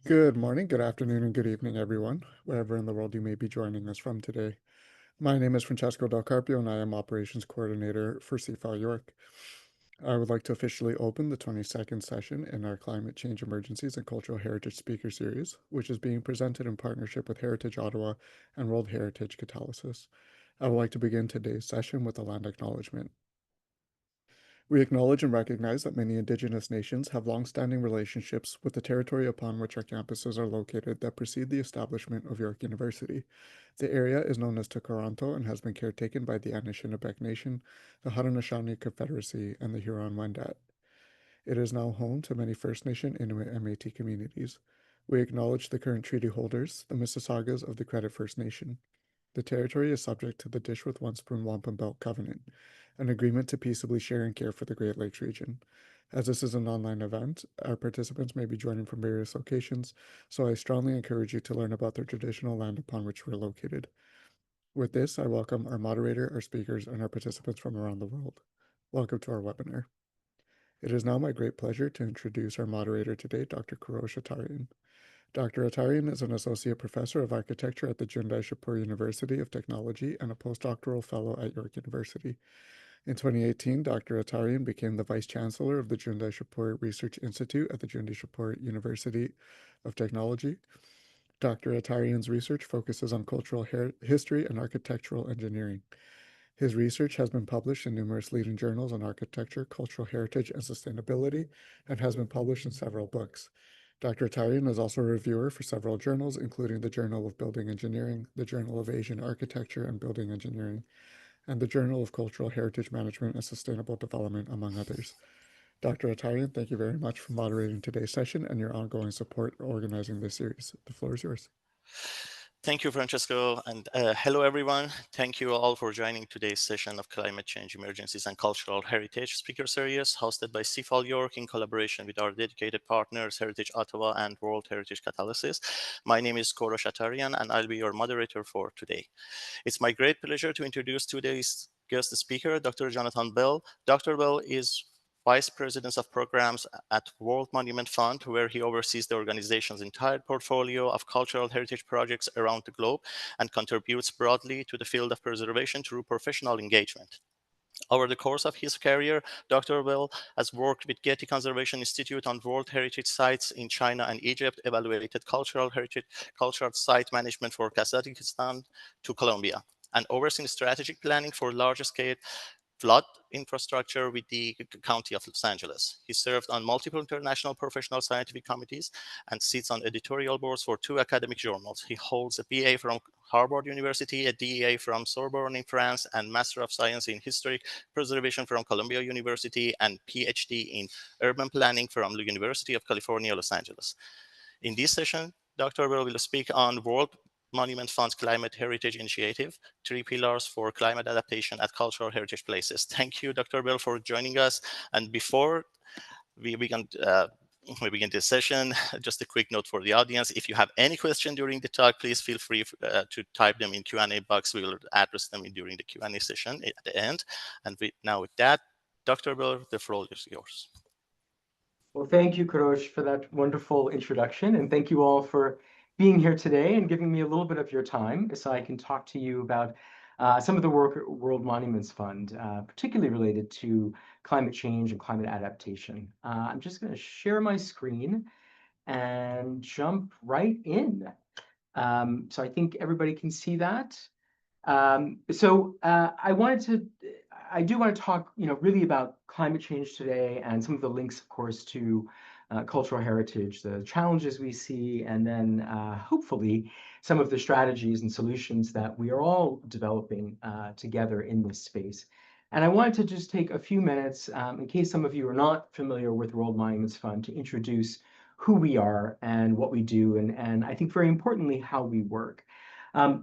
Good morning, good afternoon, and good evening, everyone, wherever in the world you may be joining us from today. My name is Francesco Del Carpio, and I am Operations Coordinator for CFAL York. I would like to officially open the 22nd session in our Climate Change Emergencies and Cultural Heritage Speaker Series, which is being presented in partnership with Heritage Ottawa and World Heritage Catalysis. I would like to begin today's session with a land acknowledgement. We acknowledge and recognize that many Indigenous nations have long-standing relationships with the territory upon which our campuses are located that precede the establishment of York University. The area is known as Toronto and has been caretaken by the Anishinaabe Nation, the Haudenosaunee Confederacy, and the Huron-Wendat. It is now home to many First Nation, Inuit, and Métis communities. We acknowledge the current treaty holders, the Mississaugas of the Credit First Nation. The territory is subject to the Dish with One Spoon Wampum Belt Covenant, an agreement to peaceably share and care for the Great Lakes region. As this is an online event, our participants may be joining from various locations, so I strongly encourage you to learn about the traditional land upon which we're located. With this, I welcome our moderator, our speakers, and our participants from around the world. Welcome to our webinar. It is now my great pleasure to introduce our moderator today, Dr. Kurosh Atarian. Dr. Atarian is an associate professor of architecture at the Jundai Shapur University of Technology and a postdoctoral fellow at York University. In 2018, Dr. Atarian became the vice chancellor of the Jundai Shapur Research Institute at the Jundai Shapur University of Technology. Dr. Atarian's research focuses on cultural history and architectural engineering. His research has been published in numerous leading journals on architecture, cultural heritage, and sustainability, and has been published in several books. Dr. Atarian is also a reviewer for several journals, including the Journal of Building Engineering, the Journal of Asian Architecture and Building Engineering, and the Journal of Cultural Heritage Management and Sustainable Development, among others. Dr. Atarian, thank you very much for moderating today's session and your ongoing support organizing this series. The floor is yours. Thank you, Francesco, and hello, everyone. Thank you all for joining today's session of Climate Change Emergencies and Cultural Heritage Speaker Series, hosted by CFAL York in collaboration with our dedicated partners, Heritage Ottawa and World Heritage Catalysis. My name is Kurosh Atarian, and I'll be your moderator for today. It's my great pleasure to introduce today's guest speaker, Dr. Jonathan Bell. Dr. Bell is Vice President of Programs at World Monument Fund, where he oversees the organization's entire portfolio of cultural heritage projects around the globe and contributes broadly to the field of preservation through professional engagement. Over the course of his career, Dr. Bell has worked with Getty Conservation Institute on World Heritage Sites in China and Egypt, evaluated cultural site management for Kazakhstan to Colombia, and overseen strategic planning for large-scale flood infrastructure with the County of Los Angeles. He served on multiple international professional scientific committees and sits on editorial boards for 2 academic journals. He holds a BA from Harvard University, a DEA from Sorbonne in France, and Master of Science in Historic Preservation from Columbia University, and PhD in Urban Planning from the University of California, Los Angeles. In this session, Dr. Bell will speak on World Monument Fund's Climate Heritage Initiative, 3 pillars for climate adaptation at cultural heritage places. Thank you, Dr. Bell, for joining us. And before we begin this session, just a quick note for the audience. If you have any question during the talk, please feel free to type them in Q&A box. We will address them during the Q&A session at the end. And now with that, Dr. Bell, the floor is yours. Well, thank you, Kurosh, for that wonderful introduction. And thank you all for being here today and giving me a little bit of your time so I can talk to you about some of the work at World Monuments Fund, particularly related to climate change and climate adaptation. I'm just going to share my screen and jump right in. So I think everybody can see that. I do want to talk, really about climate change today and some of the links, of course, to cultural heritage, the challenges we see, and then hopefully some of the strategies and solutions that we are all developing together in this space. And I wanted to just take a few minutes, in case some of you are not familiar with World Monuments Fund, to introduce who we are and what we do, and I think very importantly, how we work.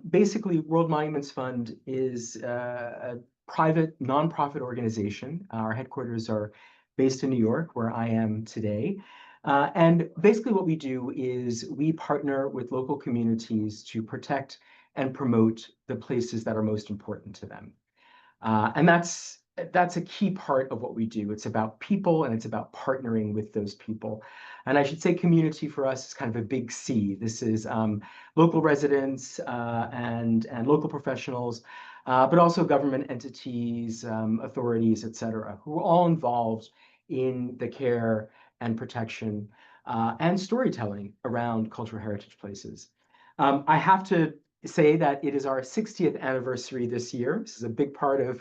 Basically, World Monuments Fund is a private nonprofit organization. Our headquarters are based in New York, where I am today. And basically what we do is we partner with local communities to protect and promote the places that are most important to them. And that's that's a key part of what we do. It's about people and it's about partnering with those people. And I should say community for us is kind of a big C. This is local residents and local professionals, but also government entities, authorities, et cetera, who are all involved in the care and protection and storytelling around cultural heritage places. I have to say that it is our 60th anniversary this year. This is a big part of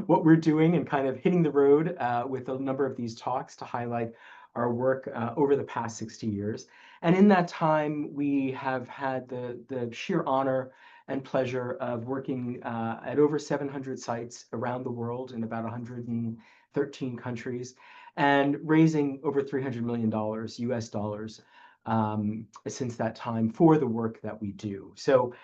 what we're doing and kind of hitting the road with a number of these talks to highlight our work over the past 60 years. And in that time, we have had the sheer honor and pleasure of working at over 700 sites around the world in about 113 countries and raising over $300 million US dollars since that time for the work that we do. So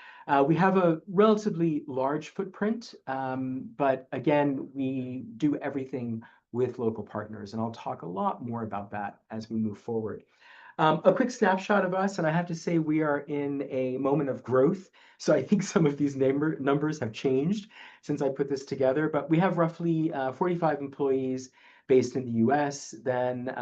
we have a relatively large footprint, but again, we do everything with local partners, and I'll talk a lot more about that as we move forward. A quick snapshot of us, and I have to say we are in a moment of growth. So I think some of these numbers have changed since I put this together, but we have roughly 45 employees based in the US. Then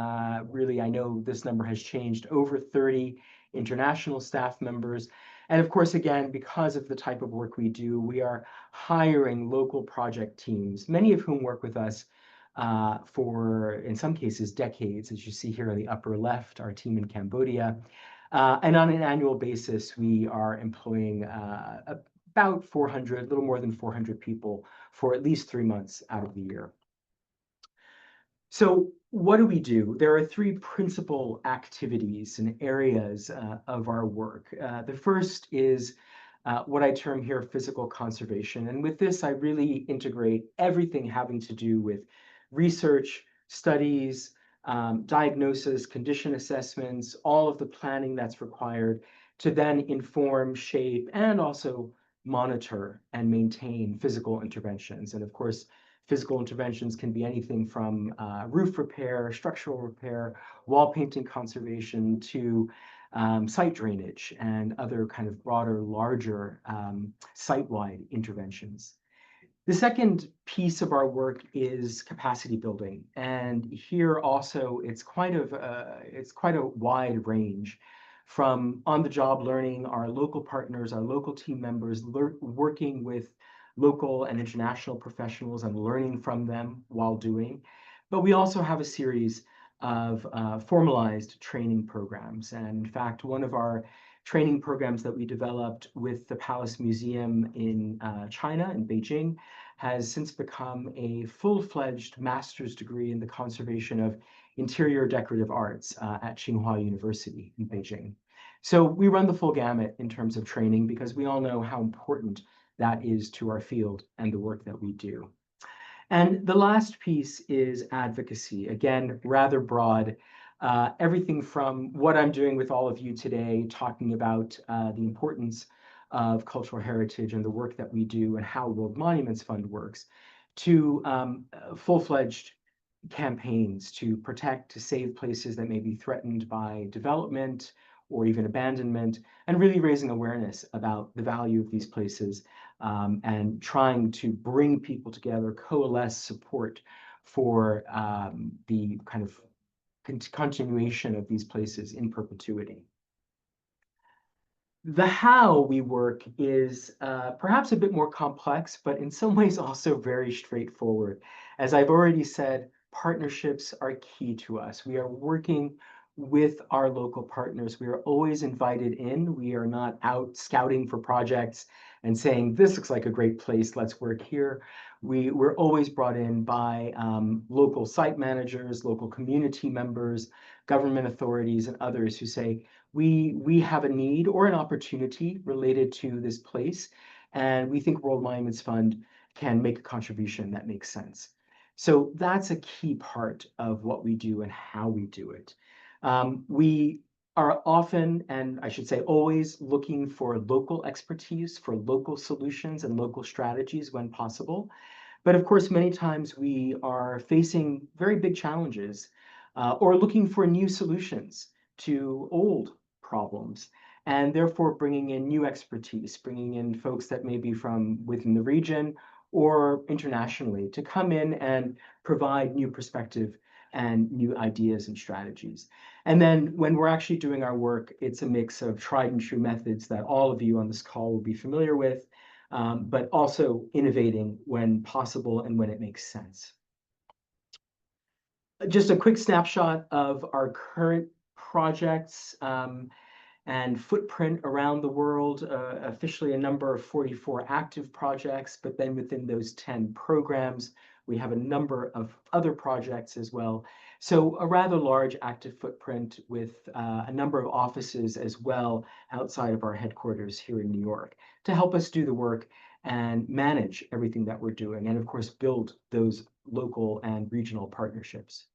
really, I know this number has changed, over 30 international staff members. And of course, again, because of the type of work we do, we are hiring local project teams, many of whom work with us for, in some cases, decades, as you see here in the upper left, our team in Cambodia. And on an annual basis, we are employing about 400, a little more than 400 people for at least 3 months out of the year. So what do we do? There are three principal activities and areas of our work. The first is what I term here physical conservation. And with this, I really integrate everything having to do with research, studies, diagnosis, condition assessments, all of the planning that's required to then inform, shape, and also monitor and maintain physical interventions. And of course, physical interventions can be anything from roof repair, structural repair, wall painting conservation, to site drainage and other kind of broader, larger site-wide interventions. The second piece of our work is capacity building, and here also it's quite a wide range, from on-the-job learning, our local partners, our local team members, working with local and international professionals and learning from them while doing. But we also have a series of formalized training programs. And in fact, one of our training programs that we developed with the Palace Museum in China, in Beijing, has since become a full-fledged master's degree in the conservation of interior decorative arts at Tsinghua University in Beijing. So we run the full gamut in terms of training because we all know how important that is to our field and the work that we do. And the last piece is advocacy. Again, rather broad. Everything from what I'm doing with all of you today, talking about the importance of cultural heritage and the work that we do and how World Monuments Fund works, to full-fledged campaigns to protect, to save places that may be threatened by development or even abandonment, and really raising awareness about the value of these places and trying to bring people together, coalesce support for the kind of continuation of these places in perpetuity. The how we work is perhaps a bit more complex, but in some ways also very straightforward. As I've already said, partnerships are key to us. We are working with our local partners. We are always invited in. We are not out scouting for projects and saying, this looks like a great place, let's work here. We're always brought in by local site managers, local community members, government authorities, and others who say, we have a need or an opportunity related to this place, and we think World Monuments Fund can make a contribution that makes sense. So that's a key part of what we do and how we do it. We are often, and I should say always, looking for local expertise, for local solutions and local strategies when possible. But of course, many times we are facing very big challenges or looking for new solutions to old problems, and therefore bringing in new expertise, bringing in folks that may be from within the region or internationally to come in and provide new perspective and new ideas and strategies. And then when we're actually doing our work, it's a mix of tried and true methods that all of you on this call will be familiar with, but also innovating when possible and when it makes sense. Just a quick snapshot of our current projects and footprint around the world. Officially a number of 44 active projects, but then within those 10 programs, we have a number of other projects as well. So a rather large active footprint with a number of offices as well outside of our headquarters here in New York to help us do the work and manage everything that we're doing, and of course, build those local and regional partnerships.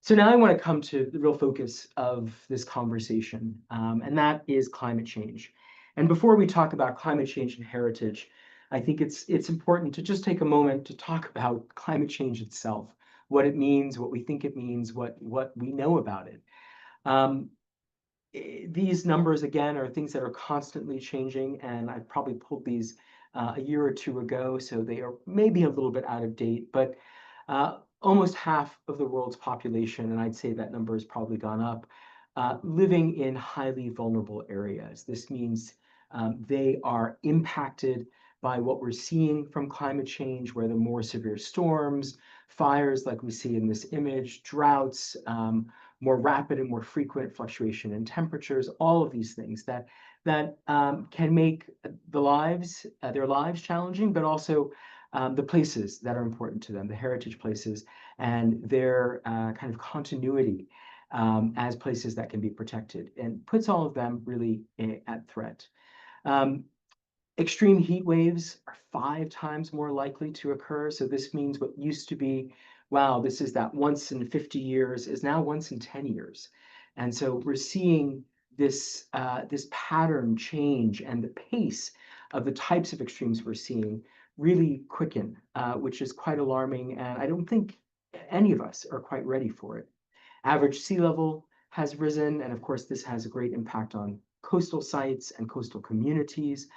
So now I want to come to the real focus of this conversation, and that is climate change. And before we talk about climate change and heritage, I think it's important to just take a moment to talk about climate change itself, what it means, what we think it means, what we know about it. Um, these numbers, again, are things that are constantly changing, and I probably pulled these a year or two ago, so they are maybe a little bit out of date, but almost half of the world's population, and I'd say that number has probably gone up, living in highly vulnerable areas. This means they are impacted by what we're seeing from climate change, whether more severe storms, fires like we see in this image, droughts, more rapid and more frequent fluctuation in temperatures, all of these things that can make their lives challenging, but also the places that are important to them, the heritage places, and their kind of continuity as places that can be protected, and puts all of them really at threat. Extreme heat waves are 5 times more likely to occur. So this means what used to be, wow, this is that once in 50 years is now once in 10 years. And so we're seeing this pattern change, and the pace of the types of extremes we're seeing really quicken, which is quite alarming. And I don't think any of us are quite ready for it. Average sea level has risen, and of course, this has a great impact on coastal sites and coastal communities,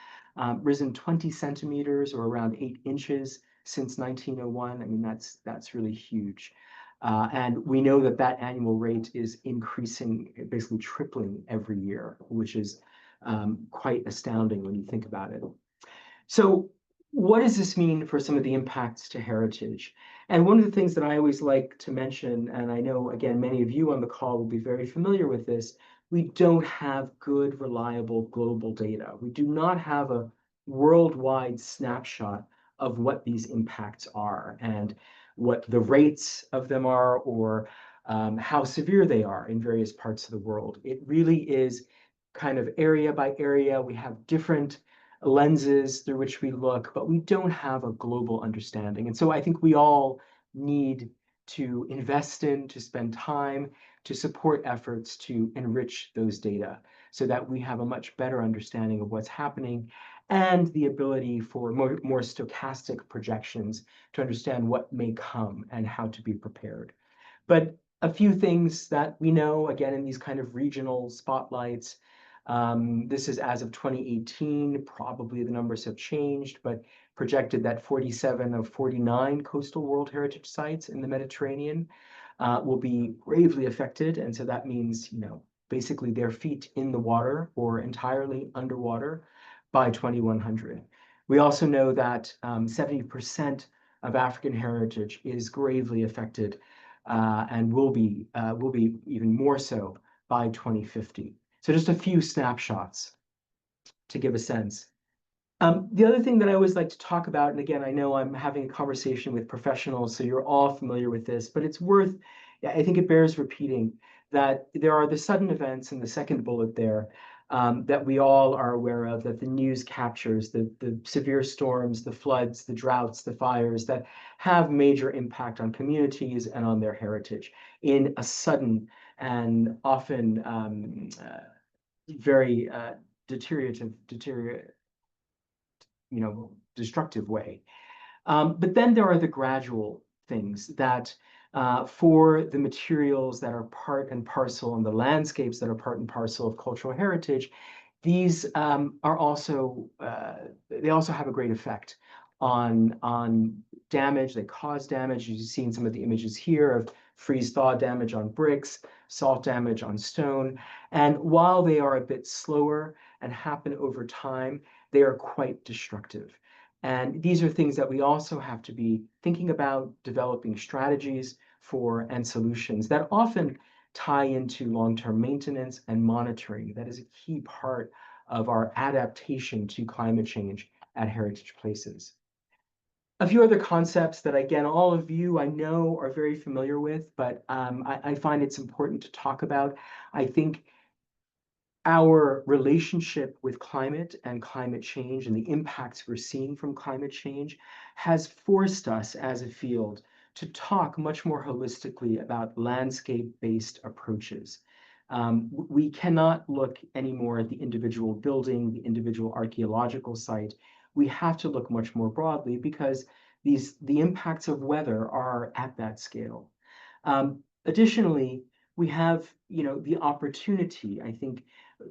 risen 20 centimeters or around 8 inches since 1901. I mean, that's really huge. And we know that that annual rate is increasing, basically tripling every year, which is quite astounding when you think about it. So what does this mean for some of the impacts to heritage? And one of the things that I always like to mention, and I know, again, many of you on the call will be very familiar with this, we don't have good, reliable global data. We do not have a worldwide snapshot of what these impacts are and what the rates of them are, or how severe they are in various parts of the world. It really is kind of area by area. We have different lenses through which we look, but we don't have a global understanding. And so I think we all need to invest in, to spend time, to support efforts to enrich those data so that we have a much better understanding of what's happening, and the ability for more stochastic projections to understand what may come and how to be prepared. But a few things that we know, again, in these kind of regional spotlights. This is as of 2018. Probably the numbers have changed, but projected that 47 of 49 coastal World Heritage sites in the Mediterranean will be gravely affected. And so that means, basically their feet in the water or entirely underwater by 2100. We also know that 70% of African heritage is gravely affected and will be even more so by 2050. So just a few snapshots to give a sense. The other thing that I always like to talk about, and again, I know I'm having a conversation with professionals, so you're all familiar with this, but it's worth, I think it bears repeating, that there are the sudden events in the second bullet there that we all are aware of, that the news captures, the severe storms, the floods, the droughts, the fires that have major impact on communities and on their heritage in a and often very destructive way. But then there are the gradual things that for the materials that are part and parcel, and the landscapes that are part and parcel of cultural heritage, these are also, they also have a great effect on damage. They cause damage. You've seen some of the images here of freeze-thaw damage on bricks, salt damage on stone. And while they are a bit slower and happen over time, they are quite destructive. And these are things that we also have to be thinking about, developing strategies for and solutions that often tie into long-term maintenance and monitoring. That is a key part of our adaptation to climate change at heritage places. A few other concepts that, again, all of you I know are very familiar with, but I find it's important to talk about. I think our relationship with climate and climate change and the impacts we're seeing from climate change has forced us as a field to talk much more holistically about landscape-based approaches. We cannot look anymore at the individual building, the individual archaeological site. We have to look much more broadly because the impacts of weather are at that scale. Additionally, we have, the opportunity, I think,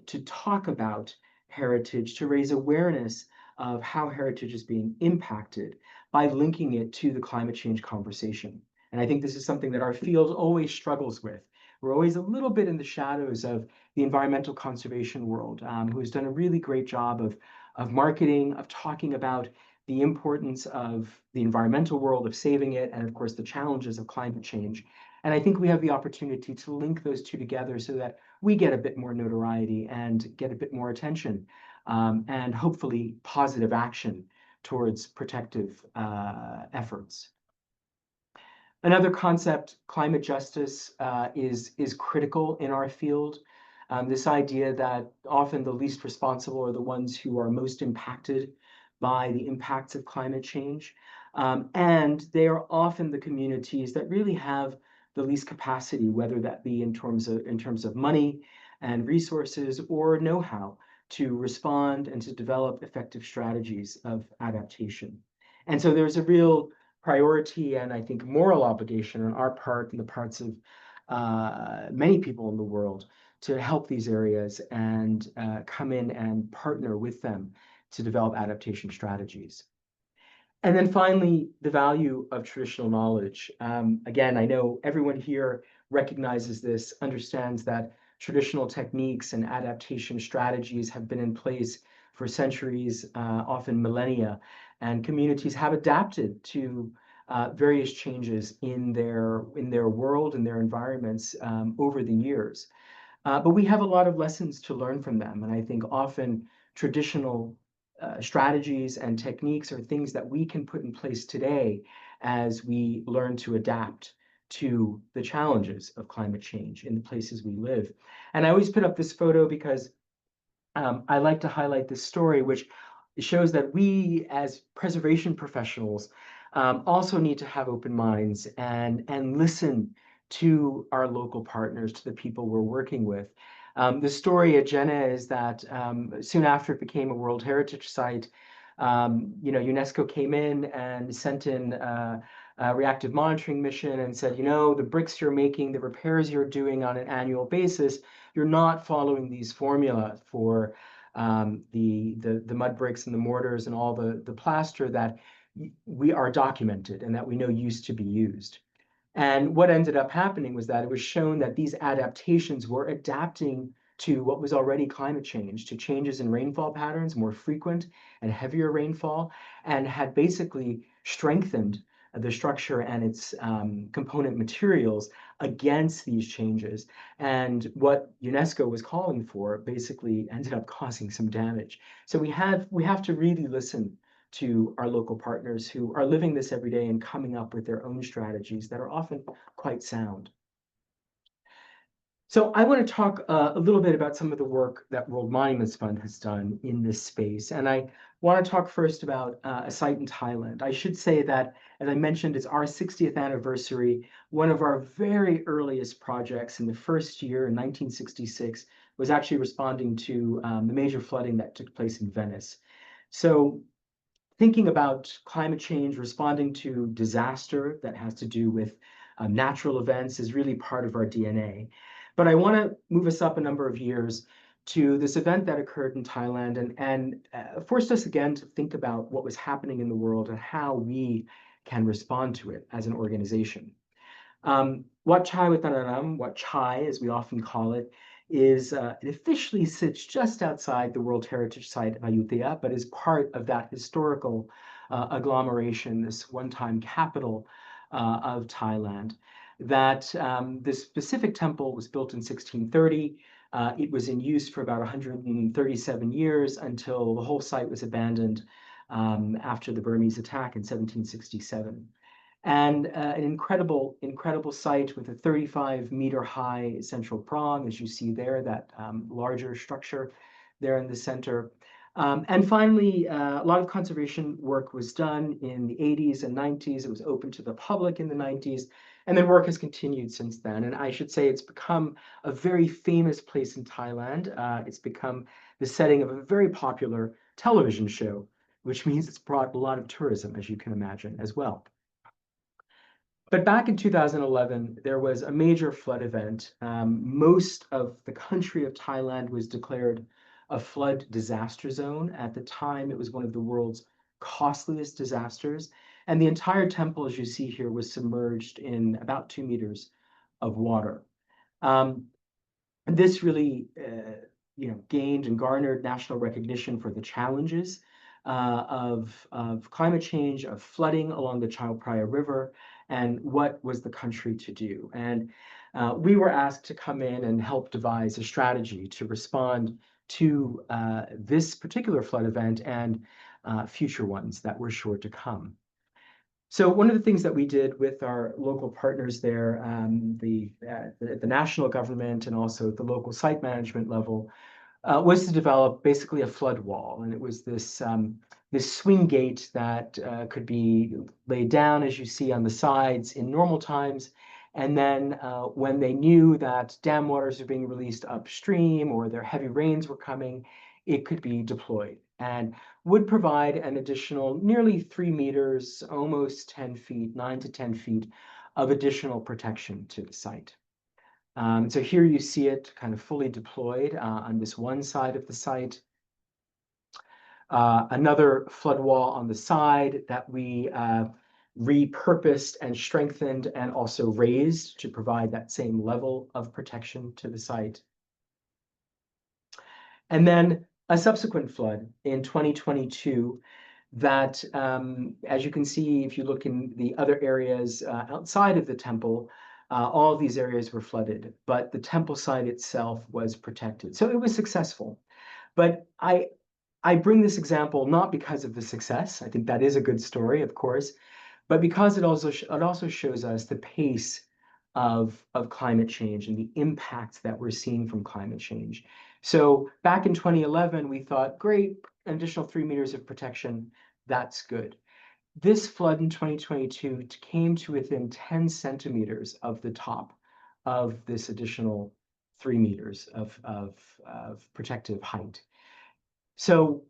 to talk about heritage, to raise awareness of how heritage is being impacted by linking it to the climate change conversation. And I think this is something that our field always struggles with. We're always a little bit in the shadows of the environmental conservation world, who has done a really great job of marketing, of talking about the importance of the environmental world, of saving it, and of course the challenges of climate change. And I think we have the opportunity to link those two together so that we get a bit more notoriety and get a bit more attention, and hopefully positive action towards protective efforts. Another concept, climate justice, is critical in our field. This idea that often the least responsible are the ones who are most impacted by the impacts of climate change. And they are often the communities that really have the least capacity, whether that be in terms of money and resources or know-how to respond and to develop effective strategies of adaptation. And so there's a real priority and I think moral obligation on our part and the parts of many people in the world to help these areas and come in and partner with them to develop adaptation strategies. And then finally, the value of traditional knowledge. Again, I know everyone here recognizes this, understands that traditional techniques and adaptation strategies have been in place for centuries, often millennia, and communities have adapted to various changes in their world and their environments over the years. But we have a lot of lessons to learn from them, and I think often traditional strategies and techniques are things that we can put in place today as we learn to adapt to the challenges of climate change in the places we live. And I always put up this photo because I like to highlight this story, which shows that we as preservation professionals also need to have open minds and listen to our local partners, to the people we're working with. The story at Jenna is that soon after it became a World Heritage Site, UNESCO came in and sent in a reactive monitoring mission and said, the bricks you're making, the repairs you're doing on an annual basis, you're not following these formula for the mud bricks and the mortars and all the plaster that we are documented and that we know used to be used. And what ended up happening was that it was shown that these adaptations were adapting to what was already climate change, to changes in rainfall patterns, more frequent and heavier rainfall, and had basically strengthened the structure and its component materials against these changes. And what UNESCO was calling for basically ended up causing some damage. So we have to really listen to our local partners who are living this every day and coming up with their own strategies that are often quite sound. So I want to talk a little bit about some of the work that World Monuments Fund has done in this space. And I want to talk first about a site in Thailand. I should say that, as I mentioned, it's our 60th anniversary. One of our very earliest projects in the first year in 1966 was actually responding to the major flooding that took place in Venice. So thinking about climate change, responding to disaster that has to do with natural events is really part of our DNA. But I want to move us up a number of years to this event that occurred in Thailand and forced us again to think about what was happening in the world and how we can respond to it as an organization. Wat Chai Watthanaram, Wat Chai as we often call it, it officially sits just outside the World Heritage Site of Ayutthaya, but is part of that historical agglomeration, this one-time capital of Thailand. This specific temple was built in 1630. It was in use for about 137 years until the whole site was abandoned after the Burmese attack in 1767. And an incredible site with a 35-meter high central prong, as you see there, that larger structure there in the center. And finally, a lot of conservation work was done in the 80s and 90s. It was open to the public in the 90s, and then work has continued since then. And I should say it's become a very famous place in Thailand. It's become the setting of a very popular television show, which means it's brought a lot of tourism, as you can imagine, as well. But back in 2011, there was a major flood event. Most of the country of Thailand was declared a flood disaster zone. At the time, it was one of the world's costliest disasters. And the entire temple, as you see here, was submerged in about 2 meters of water. And this really gained and garnered national recognition for the challenges of climate change, of flooding along the Chao Phraya River, and what was the country to do. And we were asked to come in and help devise a strategy to respond to this particular flood event and future ones that were sure to come. So one of the things that we did with our local partners there, the national government and also the local site management level, was to develop basically a flood wall. And it was this swing gate that could be laid down, as you see on the sides in normal times. And then when they knew that dam waters were being released upstream or their heavy rains were coming, it could be deployed and would provide an additional nearly 3 meters, almost 10 feet, 9 to 10 feet of additional protection to the site. So here you see it kind of fully deployed on this one side of the site. Another flood wall on the side that we repurposed and strengthened and also raised to provide that same level of protection to the site. And then a subsequent flood in 2022 that, as you can see, if you look in the other areas outside of the temple, all of these areas were flooded, but the temple site itself was protected. So it was successful. But I bring this example not because of the success. I think that is a good story, of course, but because it also shows us the pace of climate change and the impacts that we're seeing from climate change. So back in 2011, we thought, great, an additional 3 meters of protection, that's good. This flood in 2022 came to within 10 centimeters of the top of this additional 3 meters of protective height. So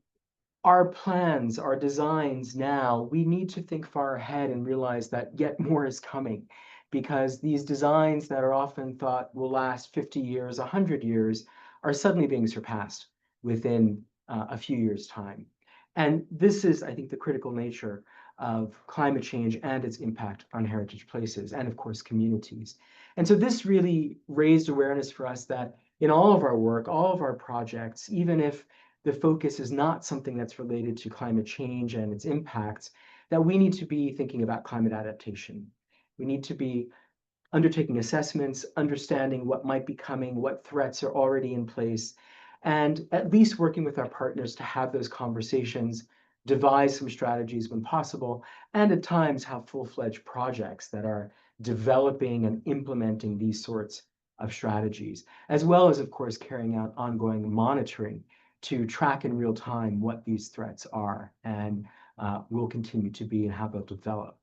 our plans, our designs now, we need to think far ahead and realize that yet more is coming, because these designs that are often thought will last 50 years, 100 years, are suddenly being surpassed within a few years' time. And this is, I think, the critical nature of climate change and its impact on heritage places and, of course, communities. And so this really raised awareness for us that in all of our work, all of our projects, even if the focus is not something that's related to climate change and its impacts, that we need to be thinking about climate adaptation. We need to be undertaking assessments, understanding what might be coming, what threats are already in place, and at least working with our partners to have those conversations, devise some strategies when possible, and at times have full-fledged projects that are developing and implementing these sorts of strategies, as well as, of course, carrying out ongoing monitoring to track in real time what these threats are and will continue to be and how they'll develop.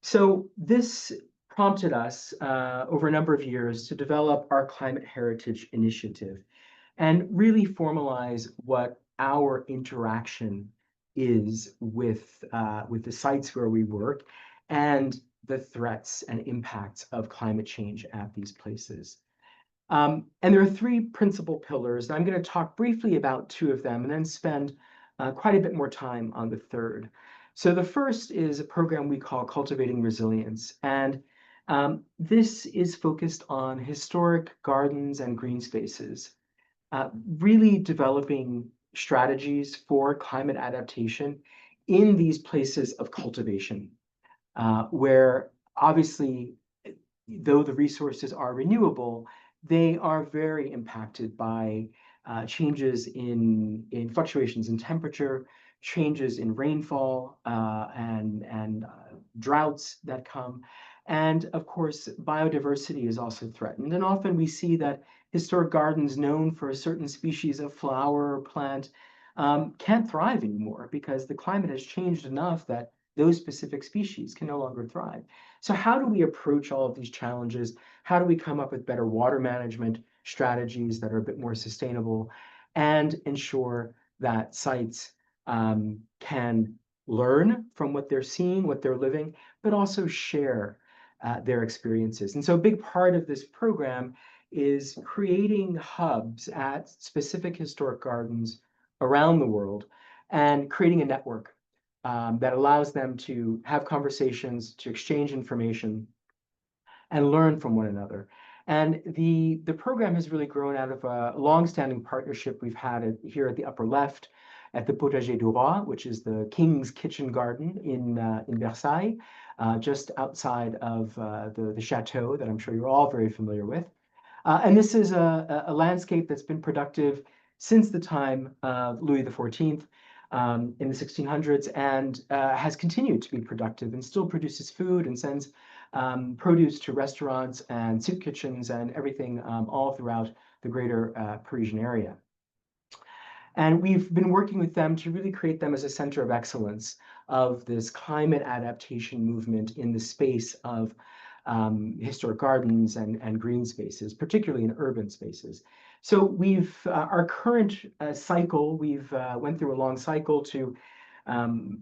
So this prompted us over a number of years to develop our Climate Heritage Initiative and really formalize what our interaction is with the sites where we work and the threats and impacts of climate change at these places. And there are three principal pillars. And I'm going to talk briefly about two of them and then spend quite a bit more time on the third. So the first is a program we call Cultivating Resilience. And this is focused on historic gardens and green spaces, really developing strategies for climate adaptation in these places of cultivation, where obviously, though the resources are renewable, they are very impacted by changes in fluctuations in temperature, changes in rainfall, and droughts that come. And of course, biodiversity is also threatened. And often we see that historic gardens known for a certain species of flower or plant can't thrive anymore because the climate has changed enough that those specific species can no longer thrive. So how do we approach all of these challenges? How do we come up with better water management strategies that are a bit more sustainable and ensure that sites can learn from what they're seeing, what they're living, but also share their experiences? And so a big part of this program is creating hubs at specific historic gardens around the world and creating a network that allows them to have conversations, to exchange information, and learn from one another. And the program has really grown out of a longstanding partnership we've had here at the upper left at the Potager du Roi, which is the King's Kitchen Garden in Versailles, just outside of the chateau that I'm sure you're all very familiar with. And this is a landscape that's been productive since the time of Louis XIV in the 1600s and has continued to be productive and still produces food and sends produce to restaurants and soup kitchens and everything all throughout the greater Parisian area. And we've been working with them to really create them as a center of excellence of this climate adaptation movement in the space of historic gardens and green spaces, particularly in urban spaces. So we've our current cycle, we've went through a long cycle to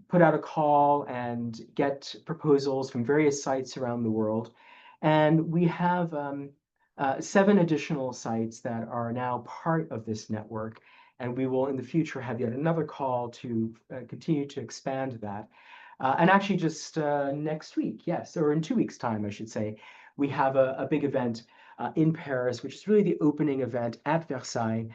put out a call and get proposals from various sites around the world. And we have 7 additional sites that are now part of this network. And we will in the future have yet another call to continue to expand that. And actually just next week, yes, or in 2 weeks' time, I should say, we have a big event in Paris, which is really the opening event at Versailles,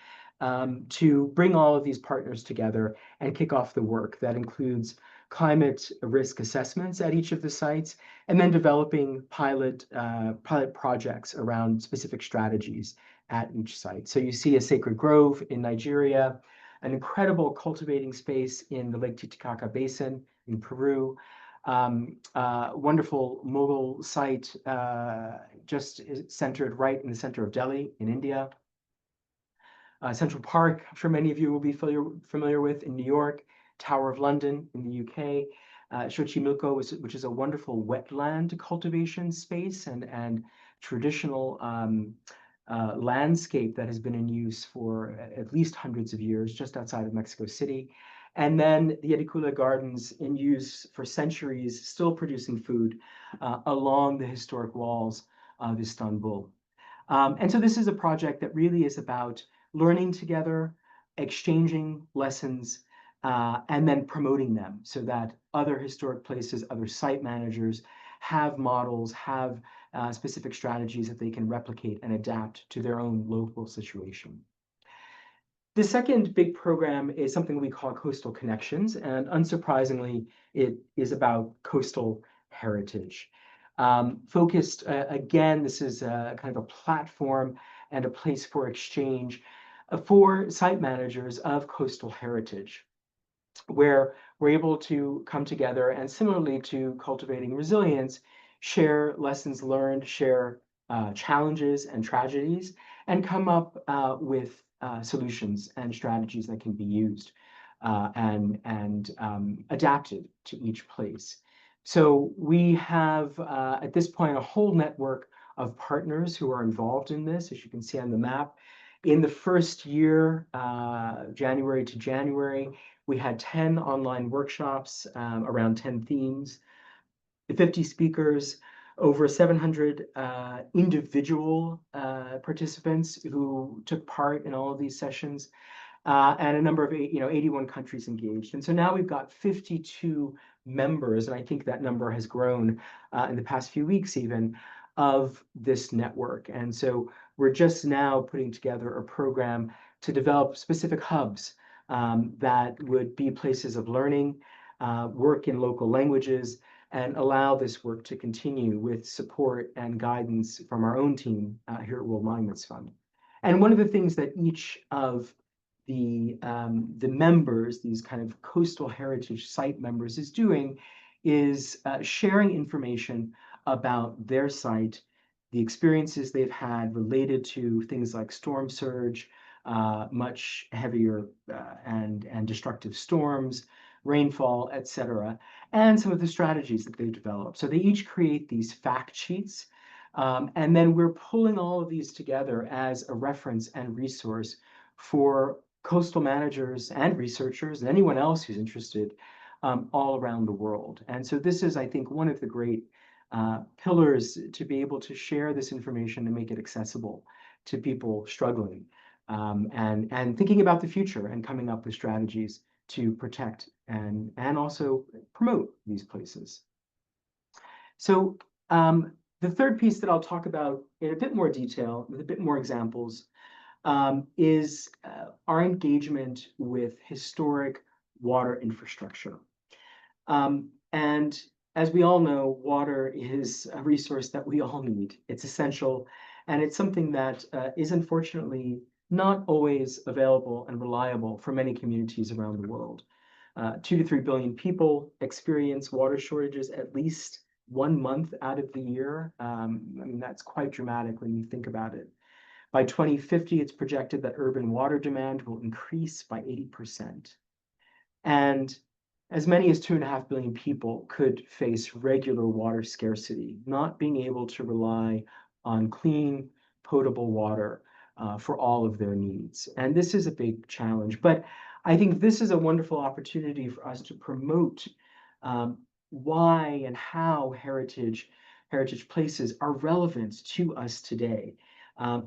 to bring all of these partners together and kick off the work that includes climate risk assessments at each of the sites, and then developing pilot projects around specific strategies at each site. So you see a sacred grove in Nigeria, an incredible cultivating space in the Lake Titicaca Basin in Peru, wonderful Mughal site just centered right in the center of Delhi in India. Central Park, I'm sure many of you will be familiar with in New York, Tower of London in the UK, Xochimilco, which is a wonderful wetland cultivation space and traditional landscape that has been in use for at least hundreds of years just outside of Mexico City. And then the Edikula Gardens in use for centuries, still producing food along the historic walls of Istanbul. And so this is a project that really is about learning together, exchanging lessons, and then promoting them so that other historic places, other site managers have models, have specific strategies that they can replicate and adapt to their own local situation. The second big program is something we call Coastal Connections, and unsurprisingly, it is about coastal heritage. Focused, again, this is kind of a platform and a place for exchange for site managers of coastal heritage, where we're able to come together and, similarly to cultivating resilience, share lessons learned, share challenges and tragedies, and come up with solutions and strategies that can be used and adapted to each place. So we have, at this point, a whole network of partners who are involved in this, as you can see on the map. In the first year, January to January, we had 10 online workshops around 10 themes, 50 speakers, over 700 individual participants who took part in all of these sessions, and a number of 81 countries engaged. And so now we've got 52 members, and I think that number has grown in the past few weeks even, of this network. And so we're just now putting together a program to develop specific hubs that would be places of learning, work in local languages, and allow this work to continue with support and guidance from our own team here at World Monuments Fund. And one of the things that each of the members, these kind of coastal heritage site members, is doing is sharing information about their site, the experiences they've had related to things like storm surge, much heavier and destructive storms, rainfall, etc., and some of the strategies that they've developed. So they each create these fact sheets, and then we're pulling all of these together as a reference and resource for coastal managers and researchers and anyone else who's interested all around the world. And so this is, I think, one of the great pillars to be able to share this information and make it accessible to people struggling and thinking about the future and coming up with strategies to protect and also promote these places. So the third piece that I'll talk about in a bit more detail, with a bit more examples, is our engagement with historic water infrastructure. And as we all know, water is a resource that we all need. It's essential, and it's something that is unfortunately not always available and reliable for many communities around the world. 2 to 3 billion people experience water shortages at least 1 month out of the year. I mean, that's quite dramatic when you think about it. By 2050, it's projected that urban water demand will increase by 80%. And as many as 2.5 billion people could face regular water scarcity, not being able to rely on clean, potable water for all of their needs. And this is a big challenge. But I think this is a wonderful opportunity for us to promote why and how heritage places are relevant to us today.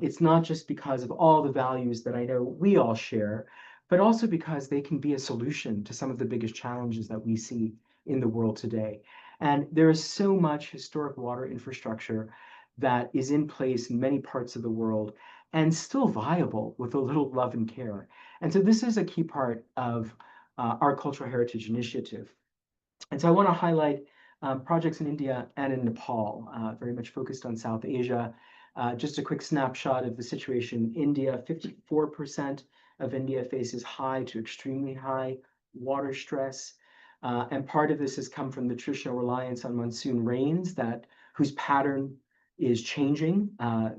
It's not just because of all the values that I know we all share, but also because they can be a solution to some of the biggest challenges that we see in the world today. And there is so much historic water infrastructure that is in place in many parts of the world and still viable with a little love and care. And so this is a key part of our cultural heritage initiative. And so I want to highlight projects in India and in Nepal, very much focused on South Asia. Just a quick snapshot of the situation in India. 54% of India faces high to extremely high water stress. And part of this has come from the traditional reliance on monsoon rains whose pattern is changing.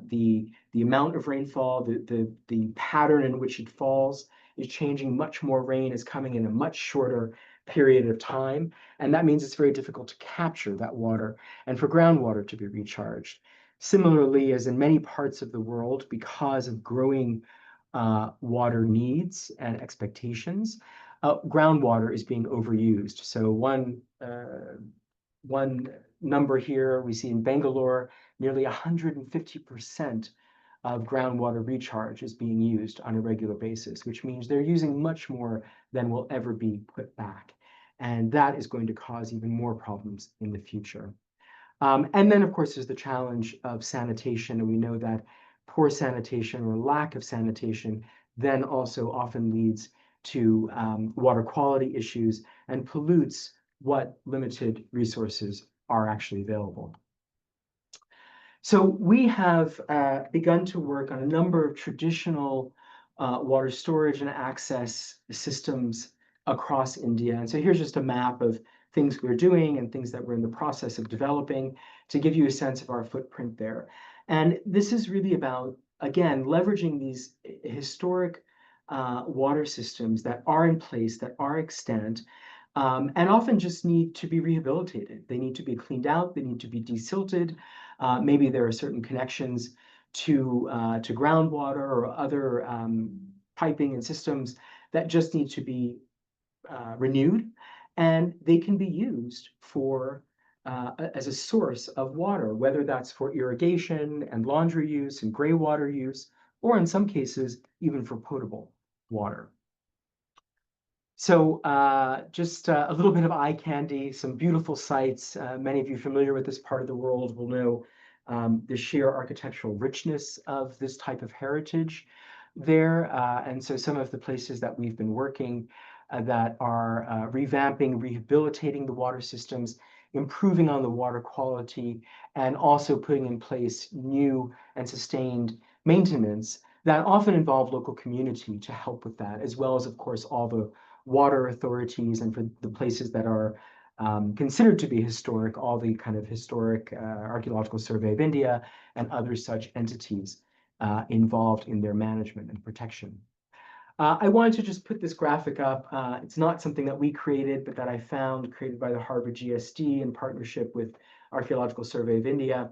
The amount of rainfall, the pattern in which it falls is changing. Much more rain is coming in a much shorter period of time. And that means it's very difficult to capture that water and for groundwater to be recharged. Similarly, as in many parts of the world, because of growing water needs and expectations, groundwater is being overused. So one number here we see in Bangalore, nearly 150% of groundwater recharge is being used on a regular basis, which means they're using much more than will ever be put back. And that is going to cause even more problems in the future. And then, of course, there's the challenge of sanitation. And we know that poor sanitation or lack of sanitation then also often leads to water quality issues and pollutes what limited resources are actually available. So we have begun to work on a number of traditional water storage and access systems across India. And so here's just a map of things we're doing and things that we're in the process of developing to give you a sense of our footprint there. And this is really about, again, leveraging these historic water systems that are in place, that are extant, and often just need to be rehabilitated. They need to be cleaned out, they need to be desilted. Maybe there are certain connections to groundwater or other piping and systems that just need to be renewed, and they can be used for as a source of water, whether that's for irrigation and laundry use and gray water use, or in some cases, even for potable water. So just a little bit of eye candy, some beautiful sites. Many of you familiar with this part of the world will know the sheer architectural richness of this type of heritage there. And so some of the places that we've been working that are revamping, rehabilitating the water systems, improving on the water quality, and also putting in place new and sustained maintenance that often involve local community to help with that, as well as, of course, all the water authorities, and for the places that are considered to be historic, all the kind of historic Archaeological Survey of India and other such entities involved in their management and protection. I wanted to just put this graphic up. It's not something that we created, but that I found created by the Harvard GSD in partnership with Archaeological Survey of India.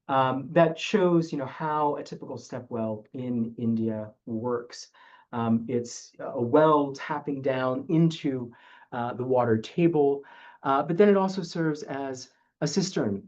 That shows, how a typical step well in India works. It's a well tapping down into the water table, but then it also serves as a cistern,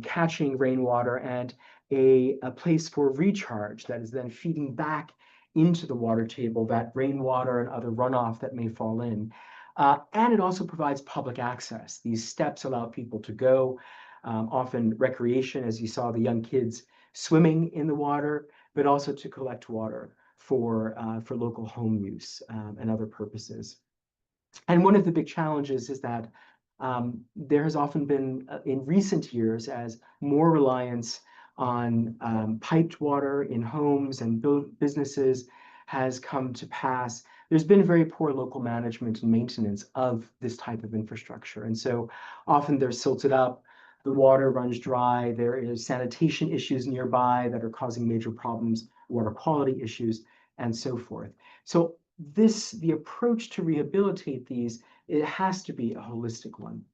catching rainwater, and a place for recharge that is then feeding back into the water table, that rainwater and other runoff that may fall in. And it also provides public access. These steps allow people to go, often recreation, as you saw the young kids swimming in the water, but also to collect water for local home use and other purposes. And one of the big challenges is that there has often been, in recent years, as more reliance on piped water in homes and businesses has come to pass, there's been very poor local management and maintenance of this type of infrastructure. And so often they're silted up, the water runs dry, there is sanitation issues nearby that are causing major problems, water quality issues, and so forth. So the approach to rehabilitate these, it has to be a holistic one.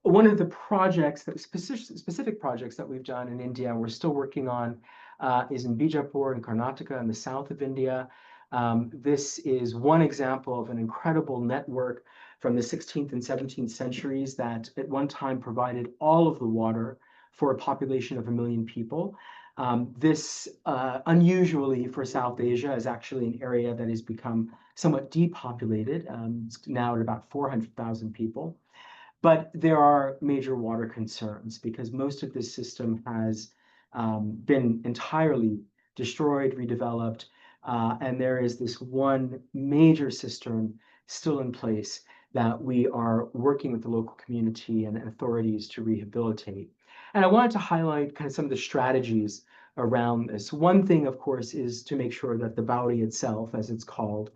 One of the projects, that specific projects that we've done in India, and we're still working on, is in Bijapur in Karnataka in the south of India. This is one example of an incredible network from the 16th and 17th centuries that at one time provided all of the water for a population of 1 million people. This, unusually for South Asia, is actually an area that has become somewhat depopulated. It's now at about 400,000 people. But there are major water concerns because most of this system has been entirely destroyed, redeveloped, and there is this one major cistern still in place that we are working with the local community and authorities to rehabilitate. And I wanted to highlight kind of some of the strategies around this. One thing, of course, is to make sure that the Baudi itself, as it's called,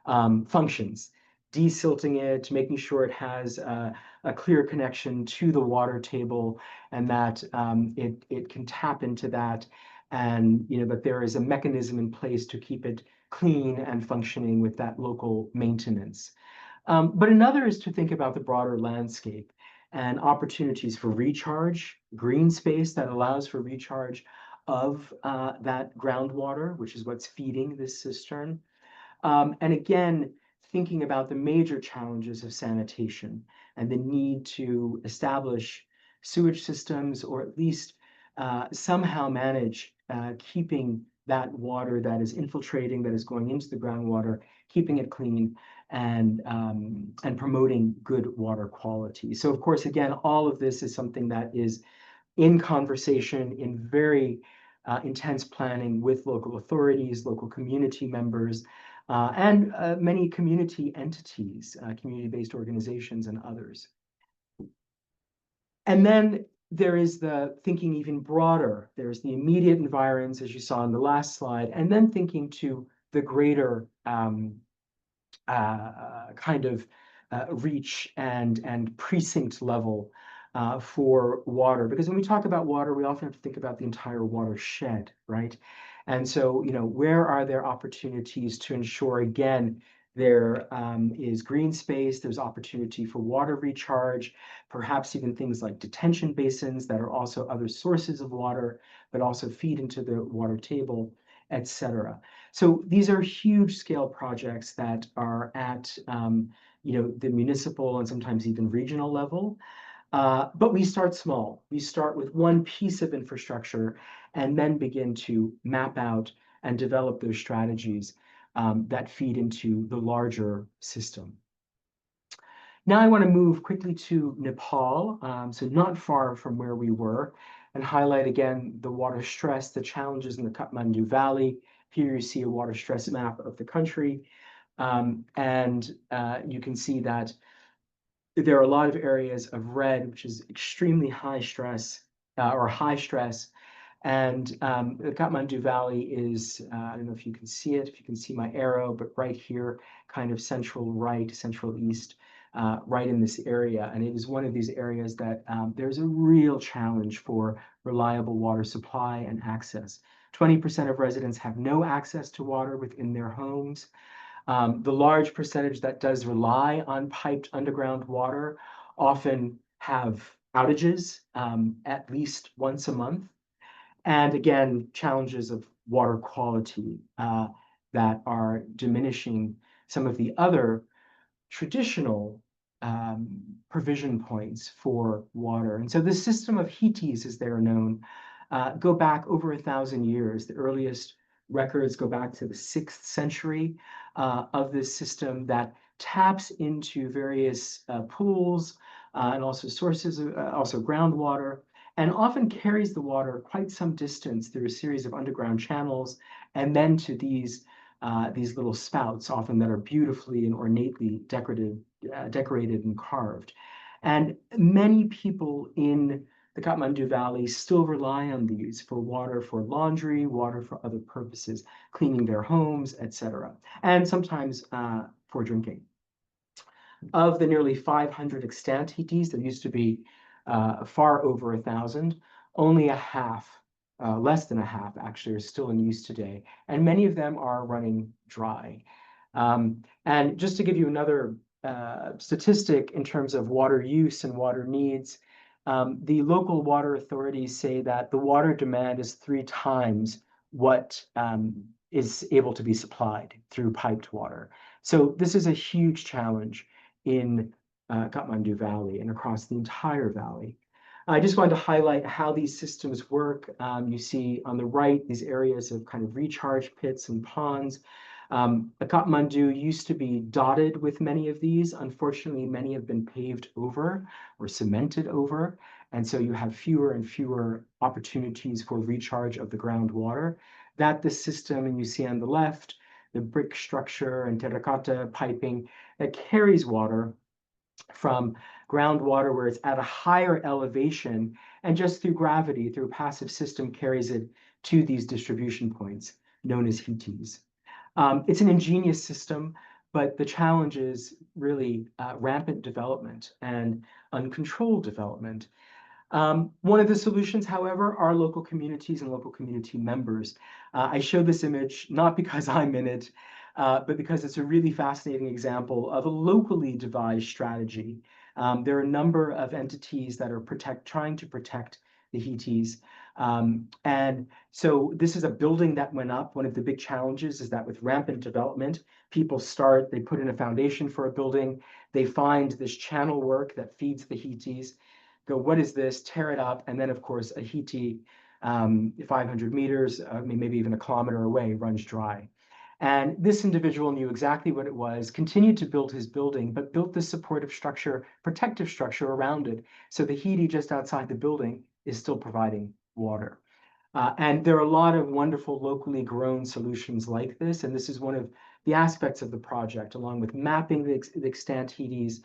functions. Desilting it, making sure it has a clear connection to the water table, and that it can tap into that, and that there is a mechanism in place to keep it clean and functioning with that local maintenance. But another is to think about the broader landscape and opportunities for recharge, green space that allows for recharge of that groundwater, which is what's feeding this cistern. And again, thinking about the major challenges of sanitation and the need to establish sewage systems, or at least somehow manage keeping that water that is infiltrating, that is going into the groundwater, keeping it clean, and promoting good water quality. So of course, again, all of this is something that is in conversation, in very intense planning with local authorities, local community members, and many community entities, community-based organizations and others. And then there is the thinking even broader. There's the immediate environs, as you saw in the last slide, and then thinking to the greater kind of reach and precinct level for water. Because when we talk about water, we often have to think about the entire watershed, right? And so, where are there opportunities to ensure, again, there is green space, there's opportunity for water recharge, perhaps even things like detention basins that are also other sources of water, but also feed into the water table, etc. So these are huge scale projects that are at the municipal and sometimes even regional level. But we start small. We start with one piece of infrastructure and then begin to map out and develop those strategies that feed into the larger system. Now I want to move quickly to Nepal, so not far from where we were, and highlight again the water stress, the challenges in the Kathmandu Valley. Here you see a water stress map of the country, and you can see that there are a lot of areas of red, which is extremely high stress or high stress. And the Kathmandu Valley is, I don't know if you can see it, if you can see my arrow, but right here, kind of central right, central east, right in this area. And it is one of these areas that there's a real challenge for reliable water supply and access. 20% of residents have no access to water within their homes. The large percentage that does rely on piped underground water often have outages at least once a month. And again, challenges of water quality that are diminishing some of the other traditional provision points for water. And so the system of Hitis, as they're known, go back over 1,000 years. The earliest records go back to the 6th century of this system that taps into various pools and also sources, also groundwater, and often carries the water quite some distance through a series of underground channels and then to these little spouts, often that are beautifully and ornately decorated and carved. And many people in the Kathmandu Valley still rely on these for water for laundry, water for other purposes, cleaning their homes, etc., and sometimes for drinking. Of the nearly 500 extant Hitis, there used to be far over 1,000, only a half, less than a half actually, are still in use today, and many of them are running dry. And just to give you another statistic in terms of water use and water needs, the local water authorities say that the water demand is 3 times what is able to be supplied through piped water. So this is a huge challenge in Kathmandu Valley and across the entire valley. I just wanted to highlight how these systems work. You see on the right, these areas of kind of recharge pits and ponds. Kathmandu used to be dotted with many of these. Unfortunately, many have been paved over or cemented over. And so you have fewer and fewer opportunities for recharge of the groundwater. That the system, and you see on the left, the brick structure and terracotta piping that carries water from groundwater where it's at a higher elevation and just through gravity, through a passive system, carries it to these distribution points known as Hitis. It's an ingenious system, but the challenge is really rampant development and uncontrolled development. One of the solutions, however, are local communities and local community members. I show this image not because I'm in it, but because it's a really fascinating example of a locally devised strategy. There are a number of entities that are trying to protect the Hitis. And so this is a building that went up. One of the big challenges is that with rampant development, people they put in a foundation for a building, they find this channel work that feeds the Hitis, go, what is this, tear it up, and then of course a Hiti 500 meters, maybe even a kilometer away, runs dry. And this individual knew exactly what it was, continued to build his building, but built this supportive structure, protective structure around it. So the Hiti just outside the building is still providing water. And there are a lot of wonderful locally grown solutions like this. And this is one of the aspects of the project, along with mapping the extant Hitis,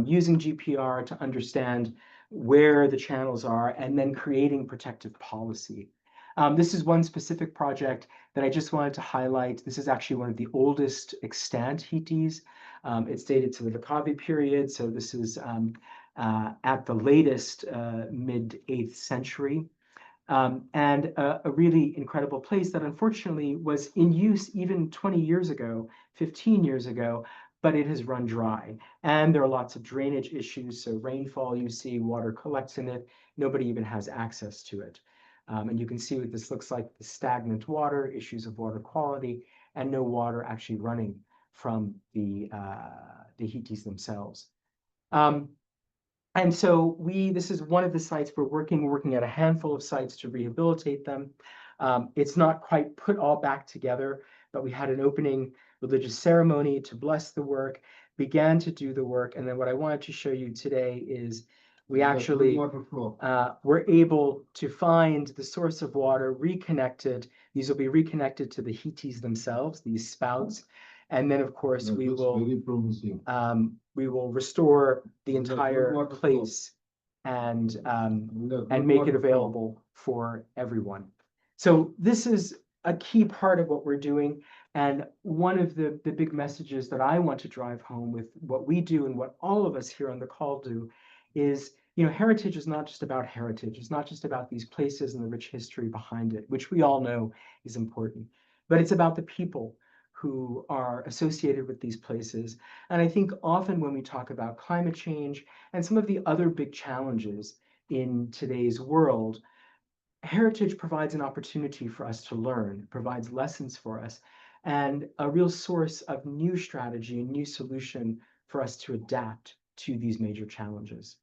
using GPR to understand where the channels are, and then creating protective policy. This is one specific project that I just wanted to highlight. This is actually one of the oldest extant Hitis. It's dated to the Vakavi period, so this is at the latest mid-8th century. And a really incredible place that unfortunately was in use even 20 years ago, 15 years ago, but it has run dry. And there are lots of drainage issues. So rainfall, you see water collects in it. Nobody even has access to it. And you can see what this looks like, the stagnant water, issues of water quality, and no water actually running from the Hitis themselves. And so this is one of the sites we're working at a handful of sites to rehabilitate them. It's not quite put all back together, but we had an opening religious ceremony to bless the work, began to do the work. And then what I wanted to show you today is we actually were able to find the source of water, reconnected. These will be reconnected to the Hitis themselves, these spouts. And then, of course, we will restore the entire place and make it available for everyone. So this is a key part of what we're doing. And one of the big messages that I want to drive home with what we do and what all of us here on the call do is, heritage is not just about heritage. It's not just about these places and the rich history behind it, which we all know is important, but it's about the people who are associated with these places. And I think often when we talk about climate change and some of the other big challenges in today's world, heritage provides an opportunity for us to learn, provides lessons for us, and a real source of new strategy and new solution for us to adapt to these major challenges.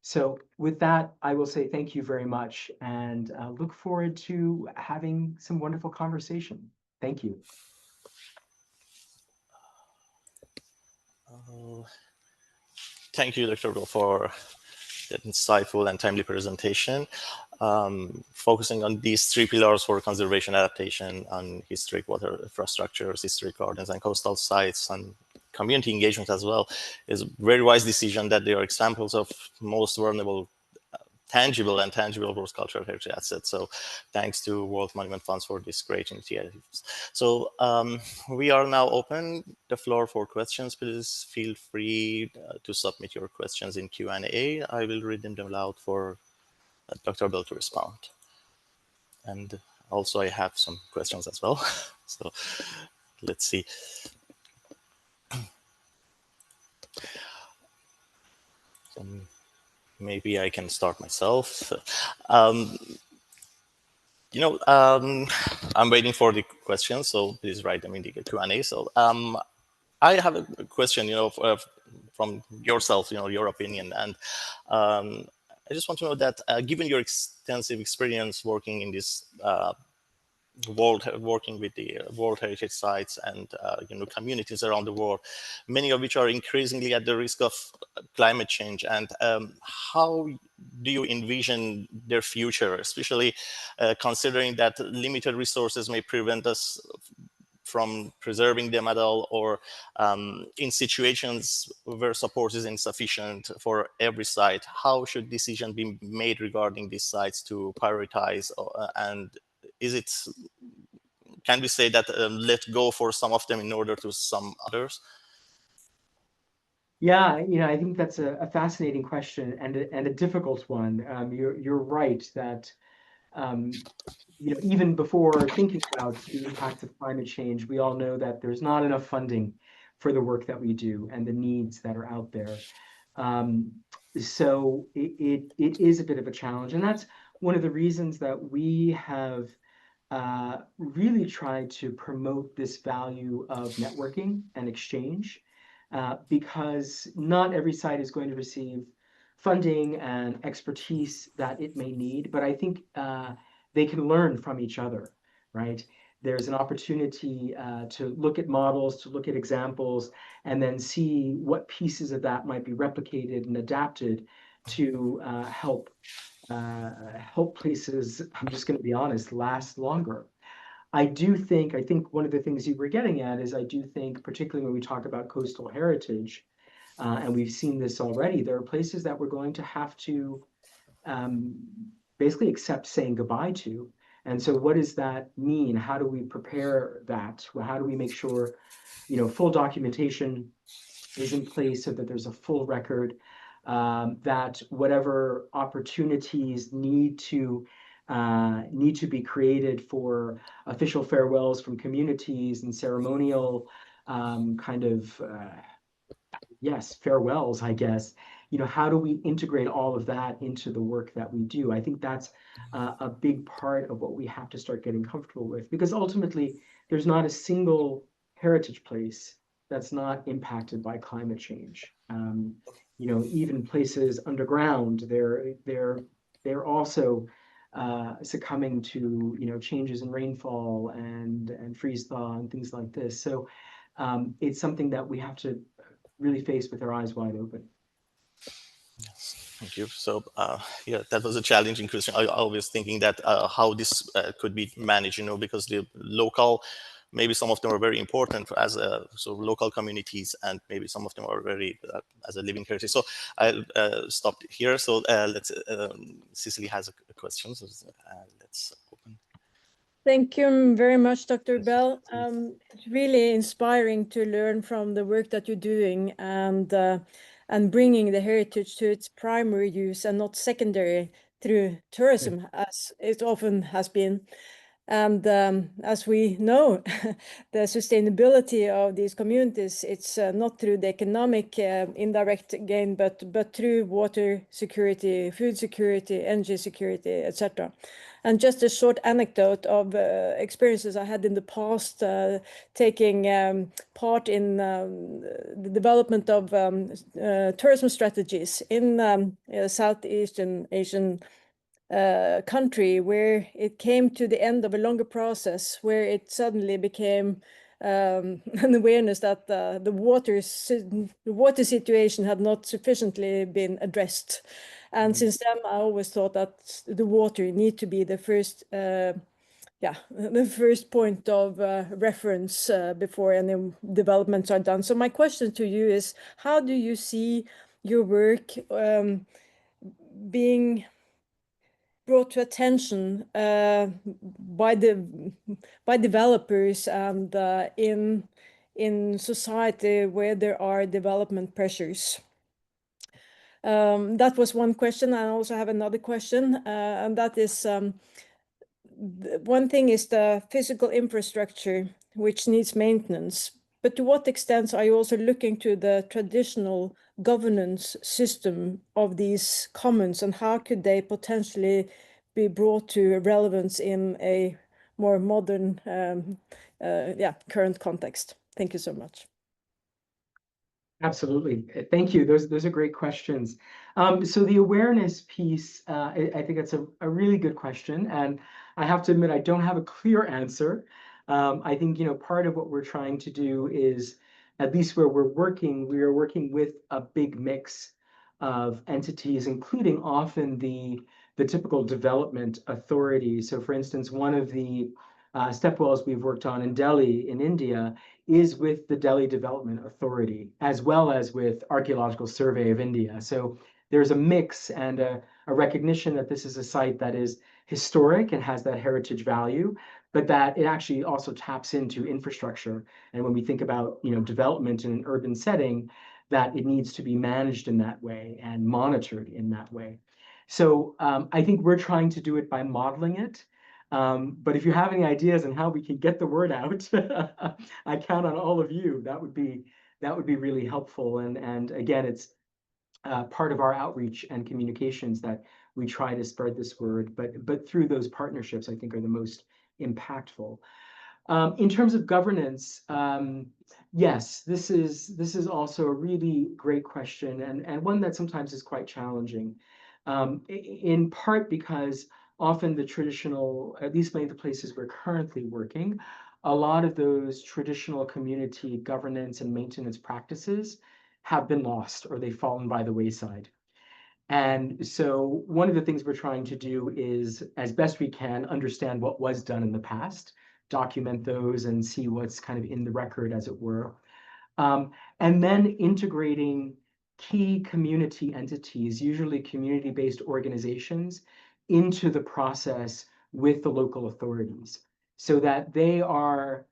So with that, I will say thank you very much and look forward to having some wonderful conversation. Thank you. Thank you, Dr. Bill, for that insightful and timely presentation, focusing on these three pillars for conservation, adaptation, on historic water infrastructures, historic gardens, and coastal sites, and community engagement as well, is a very wise decision that they are examples of most vulnerable tangible and tangible world cultural heritage assets. So thanks to World Monument Funds for this great initiatives. So we are now open the floor for questions. Please feel free to submit your questions in Q&A. I will read them aloud for Dr. Bell to respond. And also I have some questions as well. So let's see. Maybe I can start myself. I'm waiting for the questions, so please write them in the Q&A. So I have a question, from yourself, your opinion. And I just want to know that given your extensive experience working in this working with the World Heritage Sites and communities around the world, many of which are increasingly at the risk of climate change. And how do you envision their future, especially considering that limited resources may prevent us from preserving them at all, or in situations where support is insufficient for every site, how should decision be made regarding these sites to prioritize, and can we say that let go for some of them in order to some others? Yeah, I think that's a fascinating question and a difficult one. You're right that even before thinking about the impacts of climate change, we all know that there's not enough funding for the work that we do and the needs that are out there. So it is a bit of a challenge, and that's one of the reasons that we have really tried to promote this value of networking and exchange, because not every site is going to receive funding and expertise that it may need, but I think they can learn from each other, right? There's an opportunity to look at models, to look at examples, and then see what pieces of that might be replicated and adapted to help places, I'm just going to be honest, last longer. I think one of the things you were getting at is I do think, particularly when we talk about coastal heritage, and we've seen this already, there are places that we're going to have to basically accept saying goodbye to. And so what does that mean? How do we prepare that? Well, how do we make sure, full documentation is in place so that there's a full record, that whatever opportunities need to be created for official farewells from communities and ceremonial farewells, I guess. How do we integrate all of that into the work that we do? I think that's a big part of what we have to start getting comfortable with, because ultimately there's not a single heritage place that's not impacted by climate change. You know, even places underground, they're also succumbing to, you know, changes in rainfall and freeze thaw and things like this. So it's something that we have to really face with our eyes wide open. Yes, thank you. So, yeah, that was a challenging question. I was thinking that how this could be managed, you know, because the local, maybe some of them are very important as so local communities, and maybe some of them are very as a living heritage. So I'll stop here. So let's. Cicely has a question. So let's open. Thank you very much, Dr. Yes, Bell. please. It's really inspiring to learn from the work that you're doing and bringing the heritage to its primary use and not secondary through tourism, as it often has been. And as we know, the sustainability of these communities, it's not through the economic indirect gain, but through water security, food security, energy security, etc. And just a short anecdote of experiences I had in the past, taking part in the development of tourism strategies in Southeastern Asian country, where it came to the end of a longer process where it suddenly became an awareness that the water situation had not sufficiently been addressed. And since then, I always thought that the water need to be the first the first point of reference before any developments are done. So my question to you is, how do you see your work being brought to attention by developers and in society where there are development pressures? That was one question. I also have another question, and that is one thing is the physical infrastructure, which needs maintenance. But to what extent are you also looking to the traditional governance system of these commons, and how could they potentially be brought to relevance in a more modern, current context? Thank you so much. Absolutely. Thank you. Those are great questions. So the awareness piece, I think that's a really good question. And I have to admit, I don't have a clear answer. I think, you know, part of what we're trying to do is, at least where we are working with a big mix of entities, including often the typical development authority. So for instance, one of the step wells we've worked on in Delhi in India is with the Delhi Development Authority, as well as with Archaeological Survey of India. So there's a mix and a recognition that this is a site that is historic and has that heritage value, but that it actually also taps into infrastructure. And when we think about, you know, development in an urban setting, that it needs to be managed in that way and monitored in that way. So I think we're trying to do it by modeling it. But if you have any ideas on how we can get the word out, I count on all of you. That would be really helpful. And again, it's part of our outreach and communications that we try to spread this word. But through those partnerships, I think are the most impactful. In terms of governance, yes, this is also a really great question, and one that sometimes is quite challenging, in part because often the traditional, at least many of the places we're currently working, a lot of those traditional community governance and maintenance practices have been lost or they've fallen by the wayside. And so one of the things we're trying to do is, as best we can, understand what was done in the past, document those and see what's kind of in the record, as it were. And then integrating key community entities, usually community-based organizations, into the process with the local authorities so that they are,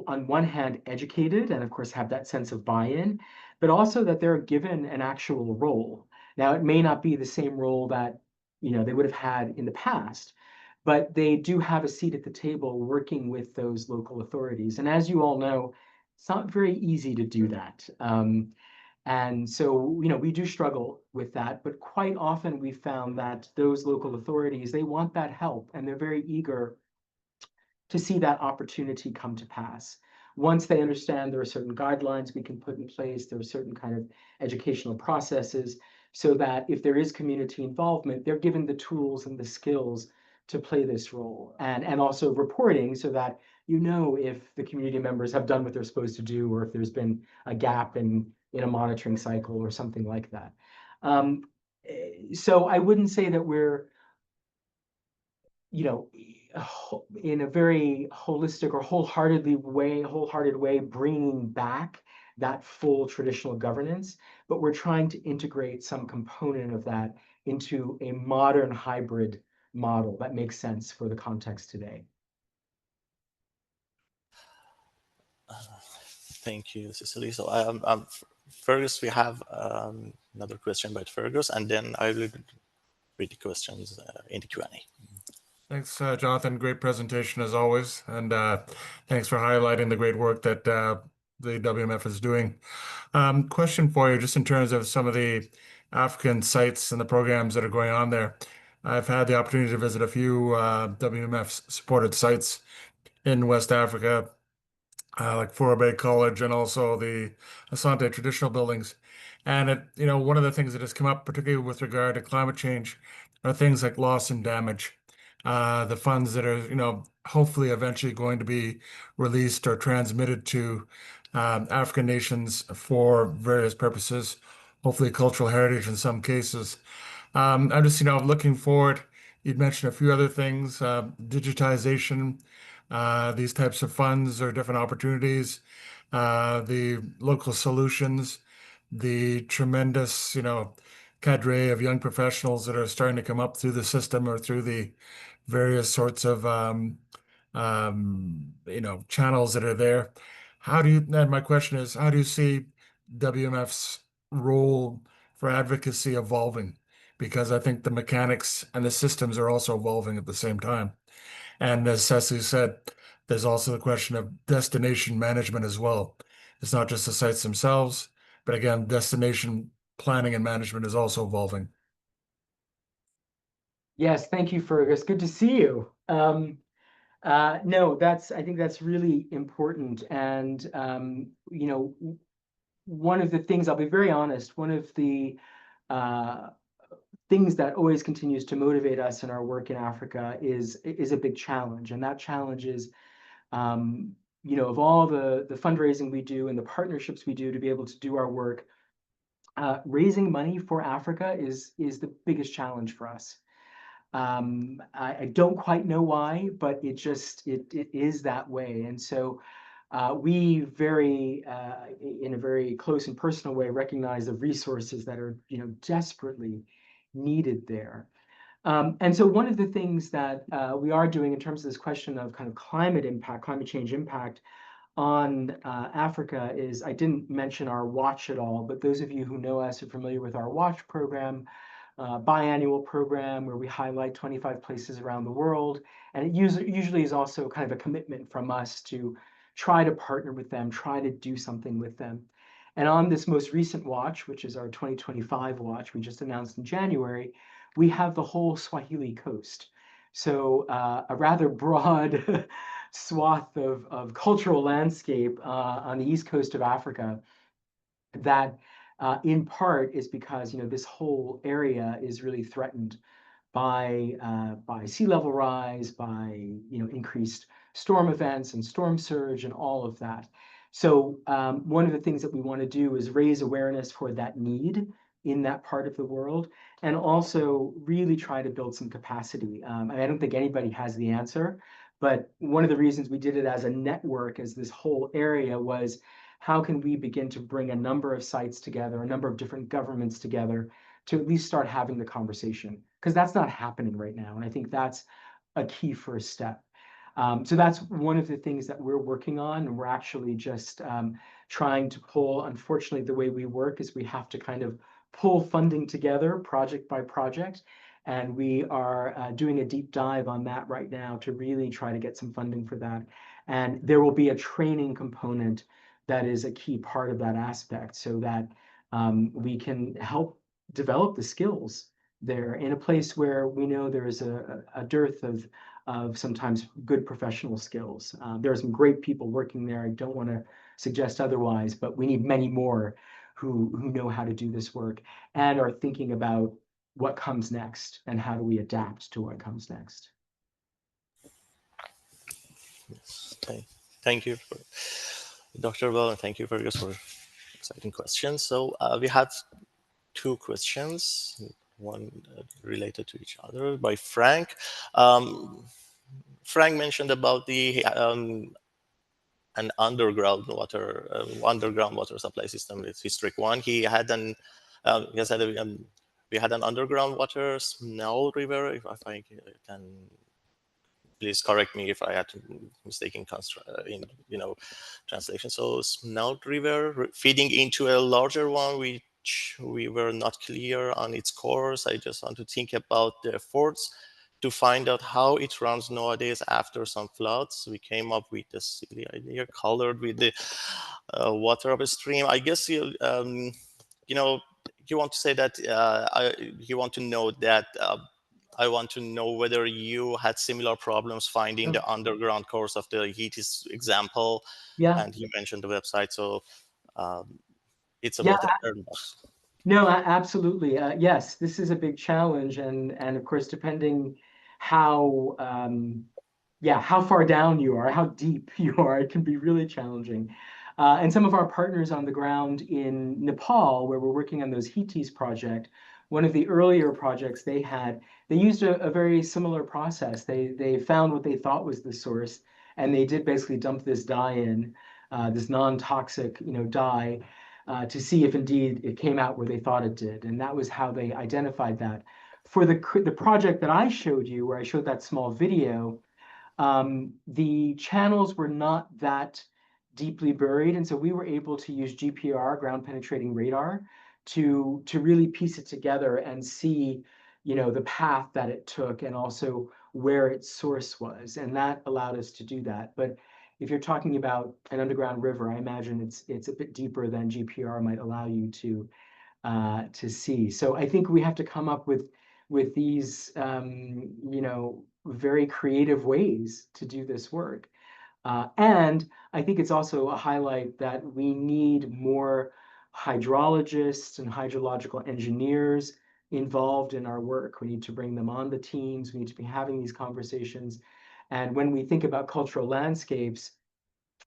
on one hand, educated and of course have that sense of buy-in, but also that they're given an actual role. Now, it may not be the same role that, you know, they would have had in the past, but they do have a seat at the table working with those local authorities. And as you all know, it's not very easy to do that. And so, you know, we do struggle with that, but quite often we found that those local authorities, they want that help and they're very eager to see that opportunity come to pass. once they understand there are certain guidelines we can put in place, there are certain kind of educational processes, so that if there is community involvement, they're given the tools and the skills to play this role. And also reporting, so that you know if the community members have done what they're supposed to do, or if there's been a gap in a monitoring cycle or something like that. So I wouldn't say that we're, in a very holistic or wholehearted way, bringing back that full traditional governance, but we're trying to integrate some component of that into a modern hybrid model that makes sense for the context today. Thank you, Cecily. So Fergus, we have another question by Fergus, and then I will read the questions in the Q&A. Thanks, Jonathan. Great presentation as always. And thanks for highlighting the great work that the WMF is doing. Question for you, just in terms of some of the African sites and the programs that are going on there. I've had the opportunity to visit a few WMF supported sites in West Africa, like Fora Bay College and also the Asante traditional buildings. And one of the things that has come up, particularly with regard to climate change, are things like loss and damage. The funds that are, hopefully eventually going to be released or transmitted to African nations for various purposes, hopefully cultural heritage in some cases. I'm just, looking forward. You'd mentioned a few other things, digitization, these types of funds or different opportunities, the local solutions, the tremendous, cadre of young professionals that are starting to come up through the system or through the various sorts of, channels that are there. And my question is, how do you see WMF's role for advocacy evolving? Because I think the mechanics and the systems are also evolving at the same time. And as Cecily said, there's also the question of destination management as well. It's not just the sites themselves, but again, destination planning and management is also evolving. Yes, thank you, Fergus. Good to see you. No, I think that's really important. And, one of the things, I'll be very honest, one of the things that always continues to motivate us in our work in Africa is a big challenge. And that challenge is, of all the fundraising we do and the partnerships we do to be able to do our work, raising money for Africa is the biggest challenge for us. I don't quite know why, but it is that way. And so we in a very close and personal way, recognize the resources that are, desperately needed there. And so one of the things that we are doing in terms of this question of kind of climate change impact on Africa is, I didn't mention our watch at all, but those of you who know us are familiar with our watch program, biannual program where we highlight 25 places around the world. And it usually is also kind of a commitment from us to try to partner with them, try to do something with them. And on this most recent watch, which is our 2025 watch, we just announced in January, we have the whole Swahili coast. So a rather broad swath of cultural landscape on the east coast of Africa that in part is because this whole area is really threatened by sea level rise, by increased storm events and storm surge and all of that. So one of the things that we want to do is raise awareness for that need in that part of the world, and also really try to build some capacity. I don't think anybody has the answer, but one of the reasons we did it as a network, as this whole area, was how can we begin to bring a number of sites together, a number of different governments together, to at least start having the conversation, because that's not happening right now. And I think that's a key first step. So that's one of the things that we're working on. And we're actually just trying to pull, unfortunately, the way we work is we have to kind of pull funding together project by project. And we are doing a deep dive on that right now to really try to get some funding for that. And there will be a training component that is a key part of that aspect, so that we can help develop the skills there in a place where we know there is a dearth of of sometimes good professional skills. There are some great people working there. I don't want to suggest otherwise, but we need many more who know how to do this work and are thinking about what comes next and how do we adapt to what comes next. Yes. Thank you, Dr. Bell, and thank you for your exciting questions. So we have two questions, one related to each other by Frank. Frank mentioned about the an underground water supply system with District 1. He had he said we had an underground water Snell River, if I can, please correct me if I had mistaken in translation. So Snout River feeding into a larger one, which we were not clear on its course. I just want to think about the efforts to find out how it runs nowadays after some floods. We came up with the silly idea colored with the water upstream. I guess you want to say that you want to know that. I want to know whether you had similar problems finding the underground course of the HETIS example. Yeah. And you mentioned the website, so it's Yeah. about the Airbus. No, absolutely. Yes, this is a big challenge, and of course, depending how how far down you are, how deep you are, it can be really challenging. And some of our partners on the ground in Nepal, where we're working on those HETIS project, one of the earlier projects they used a very similar process. They found what they thought was the source, and they did basically dump this dye in, this non-toxic, dye, to see if indeed it came out where they thought it did. And that was how they identified that. For the project that I showed you, where I showed that small video, the channels were not that deeply buried. And so we were able to use GPR, ground penetrating radar, to really piece it together and see, the path that it took and also where its source was. And that allowed us to do that. But if you're talking about an underground river, I imagine it's a bit deeper than GPR might allow you to see. So I think we have to come up with these very creative ways to do this work. And I think it's also a highlight that we need more hydrologists and hydrological engineers involved in our work. We need to bring them on the teams. We need to be having these conversations. And when we think about cultural landscapes,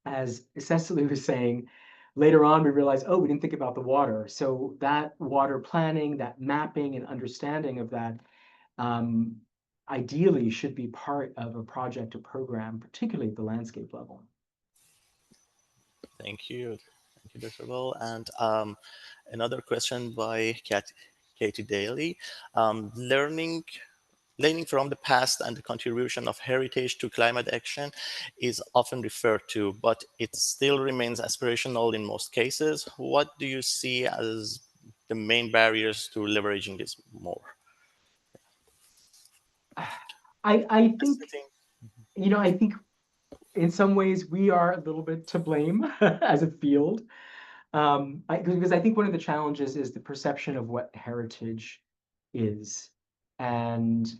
as Cecily was saying, later on we realized, oh, we didn't think about the water. So that water planning, that mapping and understanding of that ideally should be part of a project or program, particularly at the landscape level. Thank you. Thank you, Dr. Bell. And another question by Katie Daly. Learning from the past and the contribution of heritage to climate action is often referred to, but it still remains aspirational in most cases. What do you see as the main barriers to leveraging this more? I think, I think in some ways we are a little bit to blame as a field. Because I think one of the challenges is the perception of what heritage is and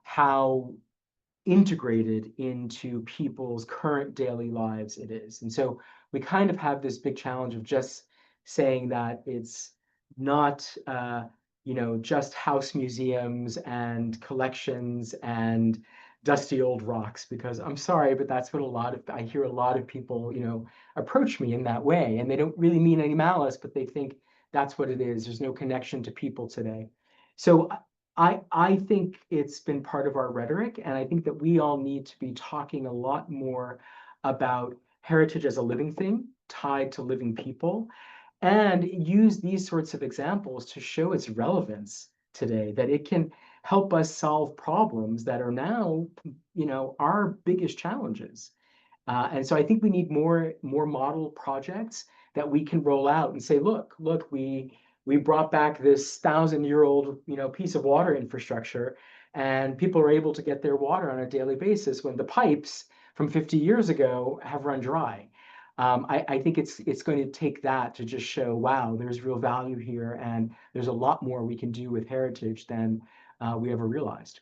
how integrated into people's current daily lives it is. And so we kind of have this big challenge of just saying that it's not, just house museums and collections and dusty old rocks, because I'm sorry, but that's what I hear a lot of people, approach me in that way. And they don't really mean any malice, but they think that's what it is. There's no connection to people today. So I think it's been part of our rhetoric, and I think that we all need to be talking a lot more about heritage as a living thing tied to living people, and use these sorts of examples to show its relevance today, that it can help us solve problems that are now, our biggest challenges. And so I think we need more model projects that we can roll out and say, look, we brought back this 1,000-year-old, piece of water infrastructure, and people are able to get their water on a daily basis when the pipes from 50 years ago have run dry. I think it's going to take that to just show, wow, there's real value here, and there's a lot more we can do with heritage than we ever realized.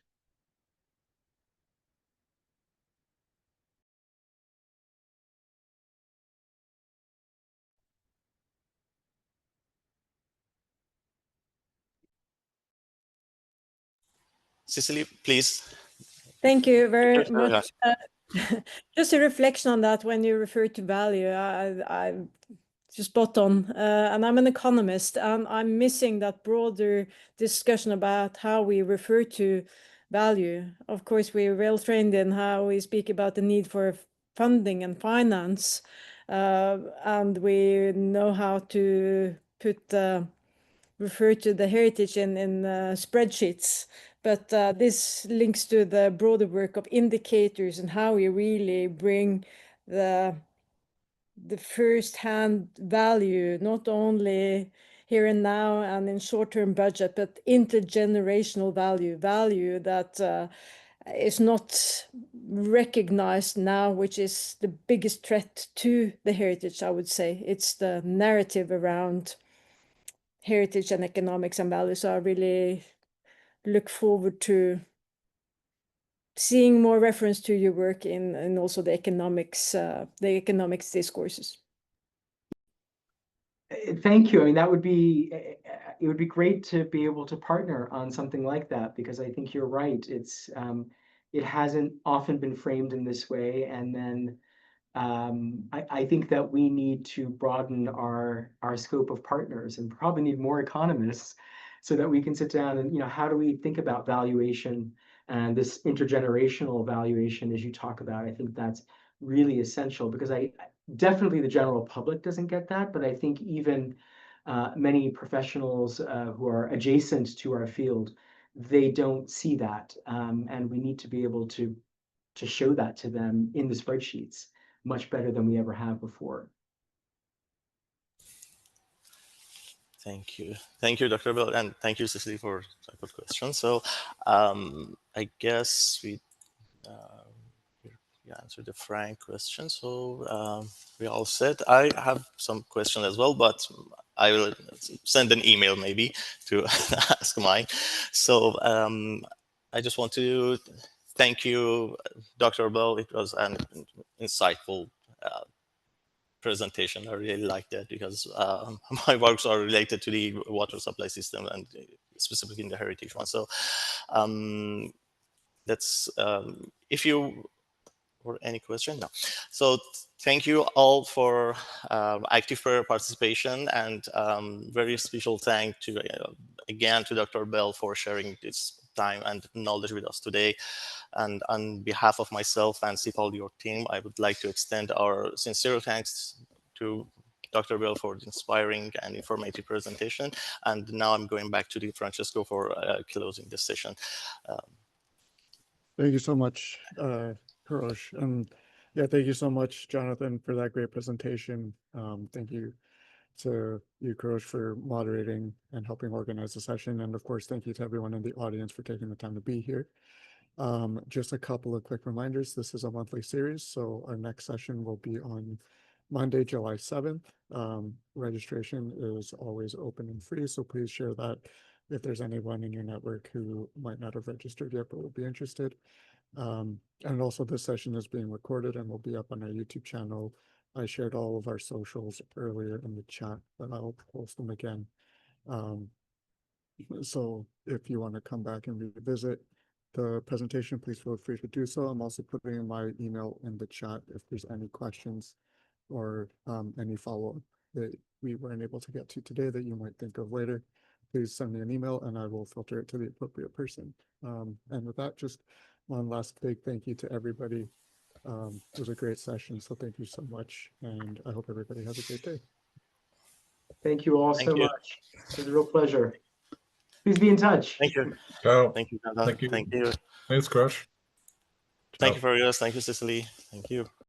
Cecily, please. Thank you very Sure, much. Just a reflection on that when you refer to value, I'm just spot on. And I'm an economist, and I'm missing that broader discussion about how we refer to value. Of course, we're well trained in how we speak about the need for funding and finance, and we know how to refer to the heritage in spreadsheets. But this links to the broader work of indicators and how we really bring the first-hand value, not only here and now and in short-term budget, but intergenerational value that is not recognized now, which is the biggest threat to the heritage, I would say. It's the narrative around heritage and economics and values. So I really look forward to seeing more reference to your work in also the economics discourses. Thank you. I mean, that would be, it would be great to be able to partner on something like that, because I think you're right. It hasn't often been framed in this way. And then I think that we need to broaden our scope of partners, and probably need more economists so that we can sit down and, how do we think about valuation and this intergenerational valuation as you talk about. I think that's really essential, because definitely the general public doesn't get that, but I think even many professionals who are adjacent to our field, they don't see that, and we need to be able to show that to them in the spreadsheets much better than we ever have before. Thank you, Dr. Bell, and thank you, Cecily, for a good question. So I guess we answered the Frank question, so we all set. I have some questions as well, but I will send an email maybe to ask mine. So I just want to thank you, Dr. Bell. It was an insightful presentation. I really like that, because my works are related to the water supply system, and specifically in the heritage one. So that's if you or any question? No. So thank you all for active participation, and very special thank to again to Dr. Bell for sharing this time and knowledge with us today. And on behalf of myself and CIFAL, your team, I would like to extend our sincere thanks to Dr. Bell for the inspiring and informative presentation. And now I'm going back to the Francesco for closing this session. Thank you so much, Kurosh. And yeah, thank you so much, Jonathan, for that great presentation. Thank you to you, Kurosh, for moderating and helping organize the session. And of course, thank you to everyone in the audience for taking the time to be here. Just a couple of quick reminders. This is a monthly series, so our next session will be on Monday, July 7th. Registration is always open and free, so please share that if there's anyone in your network who might not have registered yet but will be interested. And also, this session is being recorded and will be up on our YouTube channel. I shared all of our socials earlier in the chat, but I'll post them again. So if you want to come back and revisit the presentation, please feel free to do so. I'm also putting my email in the chat if there's any questions or any follow-up that we weren't able to get to today that you might think of later. Please send me an email and I will filter it to the appropriate person. And with that, just one last big thank you to everybody. It was a great session, so thank you so much, and I hope everybody has a great day. Thank you all so much. It was a real pleasure. Please be in touch. Thank you. Ciao. Thank you. Thank you. Thank you. Thanks, Kurosh. Thank you for yours. Thank you, Cecily. Thank you.